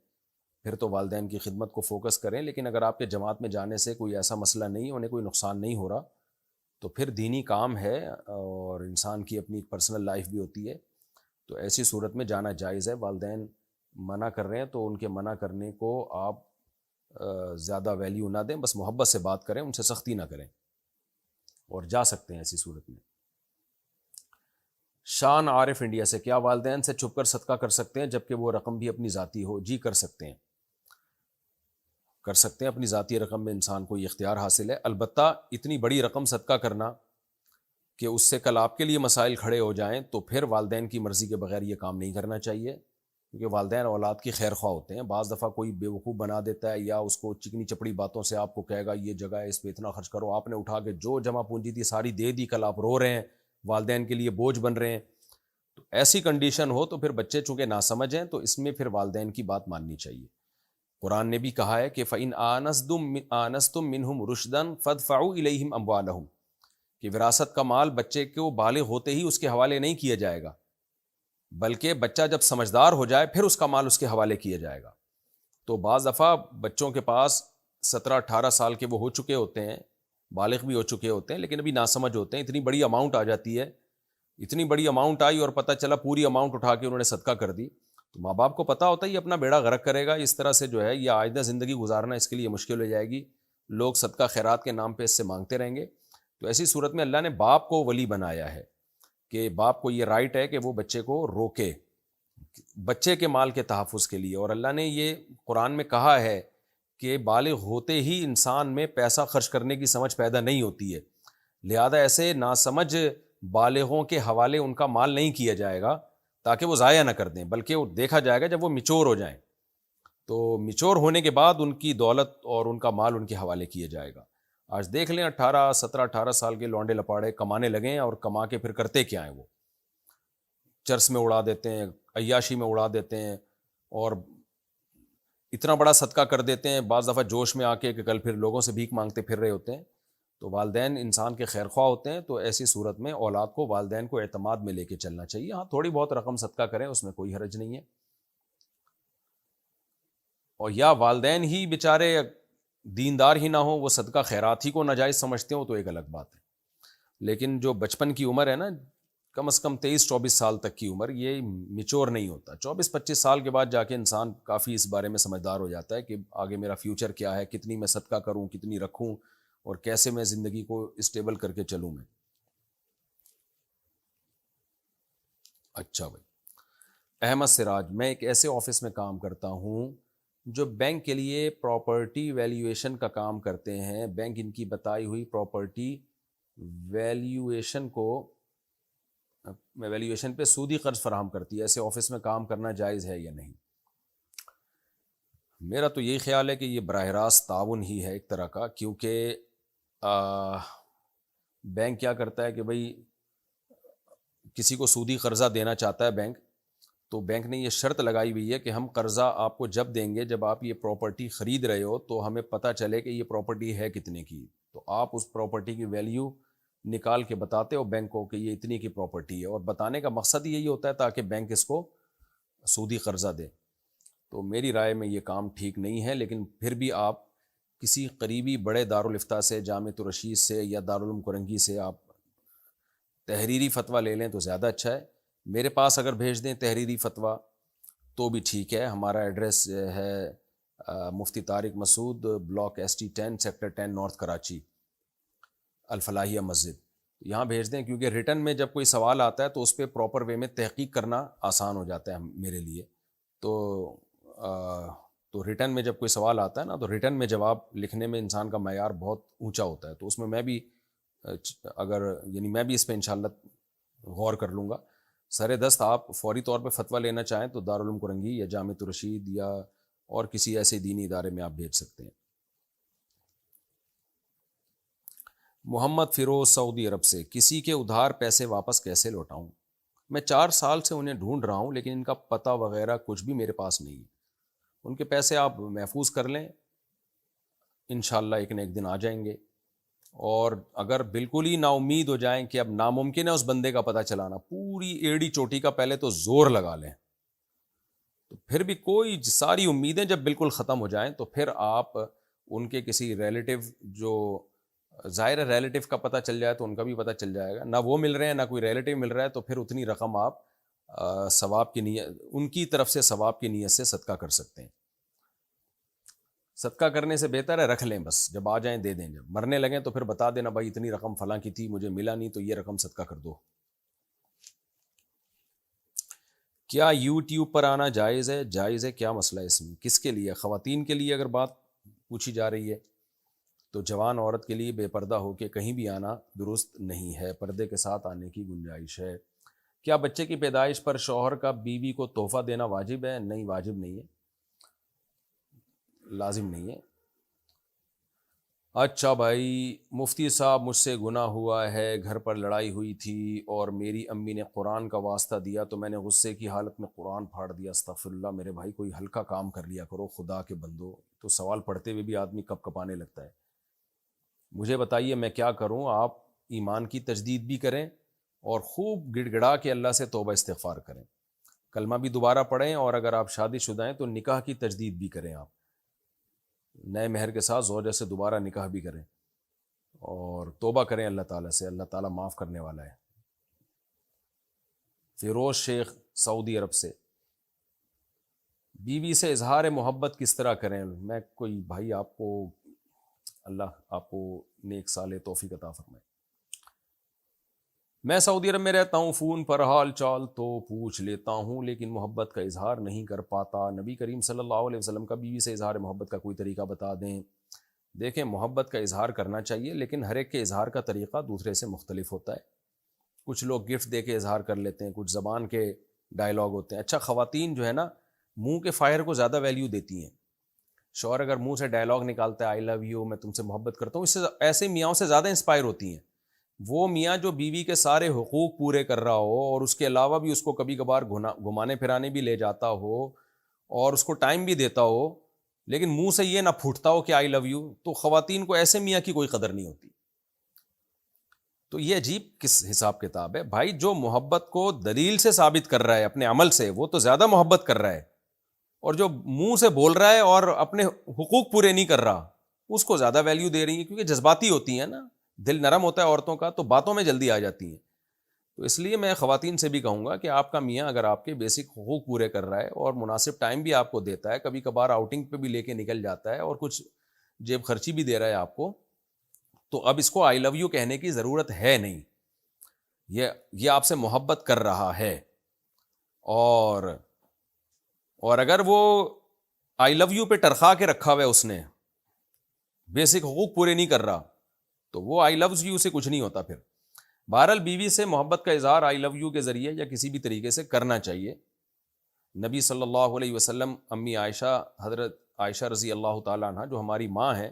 پھر تو والدین کی خدمت کو فوکس کریں. لیکن اگر آپ کے جماعت میں جانے سے کوئی ایسا مسئلہ نہیں، انہیں کوئی نقصان نہیں ہو رہا، تو پھر دینی کام ہے اور انسان کی اپنی پرسنل لائف بھی ہوتی ہے، تو ایسی صورت میں جانا جائز ہے. والدین منع کر رہے ہیں تو ان کے منع کرنے کو آپ زیادہ ویلیو نہ دیں، بس محبت سے بات کریں، ان سے سختی نہ کریں، اور جا سکتے ہیں ایسی صورت میں. شان عارف انڈیا سے، کیا والدین سے چھپ کر صدقہ کر سکتے ہیں جبکہ وہ رقم بھی اپنی ذاتی ہو؟ جی کر سکتے ہیں، کر سکتے ہیں. اپنی ذاتی رقم میں انسان کو یہ اختیار حاصل ہے. البتہ اتنی بڑی رقم صدقہ کرنا کہ اس سے کل آپ کے لیے مسائل کھڑے ہو جائیں تو پھر والدین کی مرضی کے بغیر یہ کام نہیں کرنا چاہیے، کیونکہ والدین اولاد کی خیر خواہ ہوتے ہیں۔ بعض دفعہ کوئی بیوقوف بنا دیتا ہے یا اس کو چکنی چپڑی باتوں سے آپ کو کہے گا یہ جگہ ہے اس پہ اتنا خرچ کرو، آپ نے اٹھا کے جو جمع پونجی تھی ساری دے دی، کل آپ رو رہے ہیں، والدین کے لیے بوجھ بن رہے ہیں۔ تو ایسی کنڈیشن ہو تو پھر بچے چونکہ ناسمجھ ہیں تو اس میں پھر والدین کی بات ماننی چاہیے۔ قرآن نے بھی کہا ہے کہ فَإِنْ آنَسْتُم مِّنْهُمْ رُشْدًا فَادْفَعُوا إِلَيْهِمْ أَمْوَالَهُمْ، کہ وراثت کا مال بچے کو بالغ ہوتے ہی اس کے حوالے نہیں کیا جائے گا، بلکہ بچہ جب سمجھدار ہو جائے پھر اس کا مال اس کے حوالے کیا جائے گا۔ تو بعض دفعہ بچوں کے پاس 17-18 سال کے وہ ہو چکے ہوتے ہیں، بالغ بھی ہو چکے ہوتے ہیں، لیکن ابھی ناسمجھ ہوتے ہیں، اتنی بڑی اماؤنٹ آ جاتی ہے، اتنی بڑی اماؤنٹ آئی اور پتہ چلا پوری اماؤنٹ اٹھا کے انہوں نے صدقہ کر دی، تو ماں باپ کو پتہ ہوتا ہے یہ اپنا بیڑا غرق کرے گا، اس طرح سے جو ہے یہ آئندہ زندگی گزارنا اس کے لیے مشکل ہو جائے گی، لوگ صدقہ خیرات کے نام پہ اس سے مانگتے رہیں گے۔ تو ایسی صورت میں اللہ نے باپ کو ولی بنایا ہے کہ باپ کو یہ رائٹ ہے کہ وہ بچے کو روکے بچے کے مال کے تحفظ کے لیے، اور اللہ نے یہ قرآن میں کہا ہے کہ بالغ ہوتے ہی انسان میں پیسہ خرچ کرنے کی سمجھ پیدا نہیں ہوتی ہے، لہذا ایسے ناسمجھ بالغوں کے حوالے ان کا مال نہیں کیا جائے گا تاکہ وہ ضائع نہ کر دیں، بلکہ وہ دیکھا جائے گا جب وہ میچور ہو جائیں، تو میچور ہونے کے بعد ان کی دولت اور ان کا مال ان کے حوالے کیا جائے گا۔ آج دیکھ لیں 18 سال کے لونڈے لپاڑے کمانے لگے ہیں، اور کما کے پھر کرتے کیا ہیں، وہ چرس میں اڑا دیتے ہیں، عیاشی میں اڑا دیتے ہیں، اور اتنا بڑا صدقہ کر دیتے ہیں بعض دفعہ جوش میں آ کے کہ کل پھر لوگوں سے بھیک مانگتے پھر رہے ہوتے ہیں۔ تو والدین انسان کے خیر خواہ ہوتے ہیں، تو ایسی صورت میں اولاد کو والدین کو اعتماد میں لے کے چلنا چاہیے۔ ہاں تھوڑی بہت رقم صدقہ کریں، اس میں کوئی حرج نہیں ہے، اور یا والدین ہی بیچارے دیندار ہی نہ ہوں، وہ صدقہ خیرات ہی کو ناجائز سمجھتے ہوں تو ایک الگ بات ہے، لیکن جو بچپن کی عمر ہے نا، کم از کم 23-24 سال تک کی عمر، یہ میچور نہیں ہوتا۔ 24-25 سال کے بعد جا کے انسان کافی اس بارے میں سمجھدار ہو جاتا ہے کہ آگے میرا فیوچر کیا ہے، کتنی میں صدقہ کروں، کتنی رکھوں، اور کیسے میں زندگی کو اسٹیبل کر کے چلوں میں۔ اچھا بھائی، احمد سراج، میں ایک ایسے آفس میں کام کرتا ہوں جو بینک کے لیے پراپرٹی ویلیویشن کا کام کرتے ہیں۔ بینک ان کی بتائی ہوئی پراپرٹی ویلیویشن پہ سودی قرض فراہم کرتی ہے، ایسے آفس میں کام کرنا جائز ہے یا نہیں؟ میرا تو یہی خیال ہے کہ یہ براہ راست تعاون ہی ہے ایک طرح کا، کیونکہ بینک کیا کرتا ہے کہ بھئی کسی کو سودی قرضہ دینا چاہتا ہے بینک، تو بینک نے یہ شرط لگائی ہوئی ہے کہ ہم قرضہ آپ کو جب دیں گے جب آپ یہ پراپرٹی خرید رہے ہو تو ہمیں پتہ چلے کہ یہ پراپرٹی ہے کتنے کی، تو آپ اس پراپرٹی کی ویلیو نکال کے بتاتے ہو بینک کو کہ یہ اتنی کی پراپرٹی ہے، اور بتانے کا مقصد یہی ہوتا ہے تاکہ بینک اس کو سودی قرضہ دے۔ تو میری رائے میں یہ کام ٹھیک نہیں ہے، لیکن پھر بھی آپ کسی قریبی بڑے دارالفتہ سے، جامعۃ الرشید سے یا دارالعلوم کرنگی سے آپ تحریری فتویٰ لے لیں تو زیادہ اچھا ہے۔ میرے پاس اگر بھیج دیں تحریری فتویٰ تو بھی ٹھیک ہے، ہمارا ایڈریس ہے Mufti Tariq Masood, block ST 10 sector 10 north Karachi, Alfalahia مسجد، یہاں بھیج دیں، کیونکہ ریٹن میں جب کوئی سوال آتا ہے تو اس پہ پراپر وے میں تحقیق کرنا آسان ہو جاتا ہے میرے لیے۔ تو ریٹن میں جب کوئی سوال آتا ہے نا، تو ریٹن میں جواب لکھنے میں انسان کا معیار بہت اونچا ہوتا ہے، تو اس میں میں بھی میں بھی اس پہ انشاءاللہ غور کر لوں گا۔ سر دست آپ فوری طور پہ فتویٰ لینا چاہیں تو دارالعلوم کرنگی یا جامعۃ الرشید یا اور کسی ایسے دینی ادارے میں آپ بھیج سکتے ہیں۔ محمد فیروز، سعودی عرب سے، کسی کے ادھار پیسے واپس کیسے لوٹاؤں؟ میں 4 سال سے انہیں ڈھونڈ رہا ہوں لیکن ان کا پتہ وغیرہ کچھ بھی میرے پاس نہیں ہے۔ ان کے پیسے آپ محفوظ کر لیں، انشاءاللہ ایک نہ ایک دن آ جائیں گے، اور اگر بالکل ہی نا امید ہو جائیں کہ اب ناممکن ہے اس بندے کا پتہ چلانا، پوری ایڑی چوٹی کا پہلے تو زور لگا لیں، تو پھر بھی کوئی ساری امیدیں جب بالکل ختم ہو جائیں تو پھر آپ ان کے کسی ریلیٹیو، جو ظاہر ریلیٹیو کا پتہ چل جائے تو ان کا بھی پتہ چل جائے گا، نہ وہ مل رہے ہیں نہ کوئی ریلیٹیو مل رہا ہے، تو پھر اتنی رقم آپ ثواب کی نیت، ان کی طرف سے ثواب کی نیت سے صدقہ کر سکتے ہیں۔ صدقہ کرنے سے بہتر ہے رکھ لیں، بس جب آ جائیں دے دیں، جب مرنے لگیں تو پھر بتا دینا بھائی اتنی رقم فلاں کی تھی مجھے ملا نہیں تو یہ رقم صدقہ کر دو۔ کیا یوٹیوب پر آنا جائز ہے؟ جائز ہے، کیا مسئلہ ہے اس میں؟ کس کے لیے؟ خواتین کے لیے اگر بات پوچھی جا رہی ہے تو جوان عورت کے لیے بے پردہ ہو کے کہیں بھی آنا درست نہیں ہے، پردے کے ساتھ آنے کی گنجائش ہے۔ کیا بچے کی پیدائش پر شوہر کا بیوی کو تحفہ دینا واجب ہے؟ نہیں، واجب نہیں ہے، لازم نہیں ہے۔ اچھا بھائی، مفتی صاحب مجھ سے گناہ ہوا ہے، گھر پر لڑائی ہوئی تھی اور میری امی نے قرآن کا واسطہ دیا تو میں نے غصے کی حالت میں قرآن پھاڑ دیا، استغفر اللہ۔ میرے بھائی کوئی ہلکا کام کر لیا کرو، خدا کے بندو، تو سوال پڑھتے ہوئے بھی آدمی کپ کپانے لگتا ہے۔ مجھے بتائیے میں کیا کروں؟ آپ ایمان کی تجدید بھی کریں اور خوب گڑ گڑا کے اللہ سے توبہ استغفار کریں، کلمہ بھی دوبارہ پڑھیں، اور اگر آپ شادی شدہ ہیں تو نکاح کی تجدید بھی کریں، آپ نئے مہر کے ساتھ زوجہ سے دوبارہ نکاح بھی کریں اور توبہ کریں اللہ تعالیٰ سے، اللہ تعالیٰ معاف کرنے والا ہے۔ فیروز شیخ سعودی عرب سے، بیوی سے اظہار محبت کس طرح کریں؟ میں کوئی بھائی آپ کو اللہ آپ کو نیک صالح توفیق عطا فرمائے۔ میں سعودی عرب میں رہتا ہوں، فون پر حال چال تو پوچھ لیتا ہوں لیکن محبت کا اظہار نہیں کر پاتا، نبی کریم صلی اللہ علیہ وسلم کا بیوی سے اظہار محبت کا کوئی طریقہ بتا دیں۔ دیکھیں، محبت کا اظہار کرنا چاہیے لیکن ہر ایک کے اظہار کا طریقہ دوسرے سے مختلف ہوتا ہے۔ کچھ لوگ گفٹ دے کے اظہار کر لیتے ہیں، کچھ زبان کے ڈائلاگ ہوتے ہیں۔ اچھا، خواتین جو ہے نا منہ کے فائر کو زیادہ ویلیو دیتی ہیں۔ شوہر اگر منہ سے ڈائلاگ نکالتا ہے آئی لو یو، میں تم سے محبت کرتا ہوں، اس سے ایسے میاں سے زیادہ انسپائر ہوتی ہیں۔ وہ میاں جو بیوی کے سارے حقوق پورے کر رہا ہو اور اس کے علاوہ بھی اس کو کبھی کبھار گھمانے پھرانے بھی لے جاتا ہو اور اس کو ٹائم بھی دیتا ہو، لیکن منہ سے یہ نہ پھوٹتا ہو کہ آئی لو یو، تو خواتین کو ایسے میاں کی کوئی قدر نہیں ہوتی۔ تو یہ عجیب کس حساب کتاب ہے بھائی؟ جو محبت کو دلیل سے ثابت کر رہا ہے اپنے عمل سے، وہ تو زیادہ محبت کر رہا ہے، اور جو منہ سے بول رہا ہے اور اپنے حقوق پورے نہیں کر رہا، اس کو زیادہ ویلیو دے رہی ہے، کیونکہ جذباتی ہوتی ہیں نا، دل نرم ہوتا ہے عورتوں کا تو باتوں میں جلدی آ جاتی ہیں۔ تو اس لیے میں خواتین سے بھی کہوں گا کہ آپ کا میاں اگر آپ کے بیسک حقوق پورے کر رہا ہے اور مناسب ٹائم بھی آپ کو دیتا ہے، کبھی کبھار آؤٹنگ پہ بھی لے کے نکل جاتا ہے اور کچھ جیب خرچی بھی دے رہا ہے آپ کو، تو اب اس کو آئی لو یو کہنے کی ضرورت ہے نہیں۔ یہ آپ سے محبت کر رہا ہے، اور اگر وہ آئی لو یو پہ ٹرخا کے رکھا ہوا ہے، اس نے بیسک حقوق پورے نہیں کر رہا، تو وہ آئی لو یو سے کچھ نہیں ہوتا پھر۔ بہرحال بیوی سے محبت کا اظہار آئی لو یو کے ذریعے یا کسی بھی طریقے سے کرنا چاہیے۔ نبی صلی اللہ علیہ وسلم امی عائشہ، حضرت عائشہ رضی اللہ تعالیٰ عنہ جو ہماری ماں ہیں،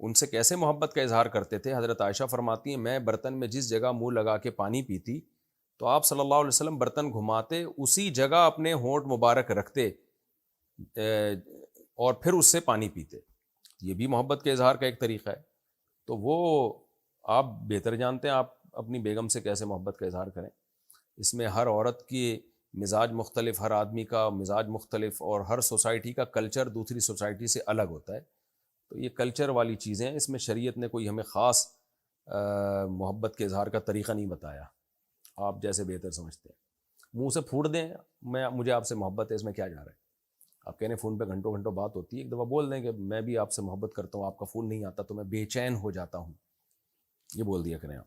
ان سے کیسے محبت کا اظہار کرتے تھے؟ حضرت عائشہ فرماتی ہیں میں برتن میں جس جگہ منہ لگا کے پانی پیتی تو آپ صلی اللہ علیہ وسلم برتن گھماتے، اسی جگہ اپنے ہونٹ مبارک رکھتے اور پھر اس سے پانی پیتے۔ یہ بھی محبت کے اظہار کا ایک طریقہ ہے۔ تو وہ آپ بہتر جانتے ہیں آپ اپنی بیگم سے کیسے محبت کا اظہار کریں۔ اس میں ہر عورت کی مزاج مختلف، ہر آدمی کا مزاج مختلف، اور ہر سوسائٹی کا کلچر دوسری سوسائٹی سے الگ ہوتا ہے۔ تو یہ کلچر والی چیزیں ہیں، اس میں شریعت نے کوئی ہمیں خاص محبت کے اظہار کا طریقہ نہیں بتایا، آپ جیسے بہتر سمجھتے ہیں۔ منہ سے پھوٹ دیں مجھے آپ سے محبت ہے، اس میں کیا جا رہا ہے؟ آپ کہنے فون پہ گھنٹوں گھنٹوں بات ہوتی ہے، ایک دفعہ بول دیں کہ میں بھی آپ سے محبت کرتا ہوں، آپ کا فون نہیں آتا تو میں بے چین ہو جاتا ہوں، یہ بول دیا کریں۔ آپ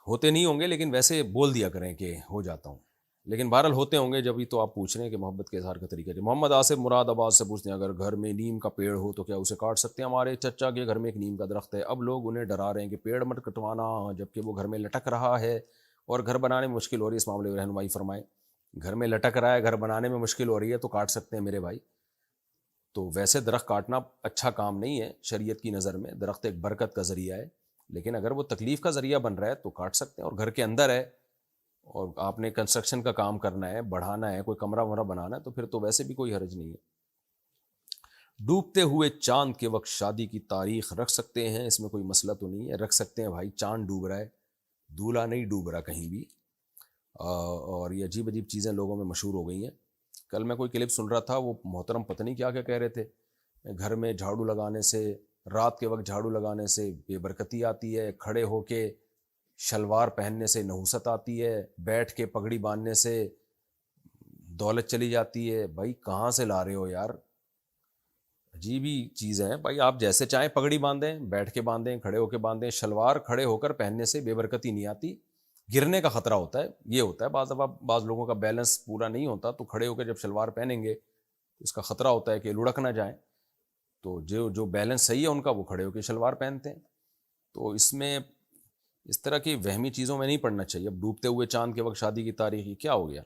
ہوتے نہیں ہوں گے لیکن ویسے بول دیا کریں کہ ہو جاتا ہوں، لیکن بہرحال ہوتے ہوں گے جبھی تو آپ پوچھ رہے ہیں کہ محبت کے اظہار کا طریقہ ہے۔ محمد آصف مراد آباد سے پوچھتے ہیں اگر گھر میں نیم کا پیڑ ہو تو کیا اسے کاٹ سکتے ہیں؟ ہمارے چچا کے گھر میں ایک نیم کا درخت ہے، اب لوگ انہیں ڈرا رہے ہیں کہ پیڑ مت کٹوانا، جبکہ وہ گھر میں لٹک رہا ہے اور گھر بنانے میں مشکل ہو رہی ہے، اس معاملے میں رہنمائی فرمائیں۔ گھر میں لٹک رہا ہے، گھر بنانے میں مشکل ہو رہی ہے تو کاٹ سکتے ہیں میرے بھائی۔ تو ویسے درخت کاٹنا اچھا کام نہیں ہے شریعت کی نظر میں، درخت ایک برکت کا ذریعہ ہے، لیکن اگر وہ تکلیف کا ذریعہ بن رہا ہے تو کاٹ سکتے ہیں۔ اور گھر کے اندر ہے اور آپ نے کنسٹرکشن کا کام کرنا ہے، بڑھانا ہے، کوئی کمرہ ومرہ بنانا ہے تو پھر تو ویسے بھی کوئی حرج نہیں ہے۔ ڈوبتے ہوئے چاند کے وقت شادی کی تاریخ رکھ سکتے ہیں؟ اس میں کوئی مسئلہ تو نہیں ہے، رکھ سکتے ہیں بھائی، چاند ڈوب رہا ہے، دولہا نہیں ڈوب رہا کہیں بھی۔ اور یہ عجیب عجیب چیزیں لوگوں میں مشہور ہو گئی ہیں۔ کل میں کوئی کلپ سن رہا تھا، وہ محترم پتہ نہیں کیا کہہ رہے تھے، گھر میں جھاڑو لگانے سے، رات کے وقت جھاڑو لگانے سے بے برکتی آتی ہے، کھڑے ہو کے شلوار پہننے سے نحوست آتی ہے، بیٹھ کے پگڑی باندھنے سے دولت چلی جاتی ہے۔ بھائی کہاں سے لا رہے ہو یار؟ عجیب ہی چیز ہے بھائی، آپ جیسے چاہیں پگڑی باندھیں، بیٹھ کے باندھیں، کھڑے ہو کے باندھیں، شلوار کھڑے ہو کر پہننے سے بے برکتی نہیں آتی، گرنے کا خطرہ ہوتا ہے۔ یہ ہوتا ہے بعض دفعہ بعض لوگوں کا بیلنس پورا نہیں ہوتا تو کھڑے ہو کے جب شلوار پہنیں گے تو اس کا خطرہ ہوتا ہے کہ لڑک نہ جائیں۔ تو جو بیلنس صحیح ہے ان کا وہ کھڑے ہو کے شلوار پہنتے ہیں. تو اس میں اس طرح کی وہمی چیزوں میں نہیں پڑنا چاہیے. اب ڈوبتے ہوئے چاند کے وقت شادی کی تاریخ یہ کیا ہو گیا؟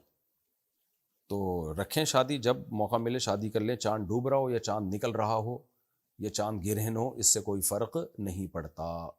تو رکھیں شادی، جب موقع ملے شادی کر لیں، چاند ڈوب رہا ہو یا چاند نکل رہا ہو یا چاند گرہن ہو، اس سے کوئی فرق نہیں پڑتا.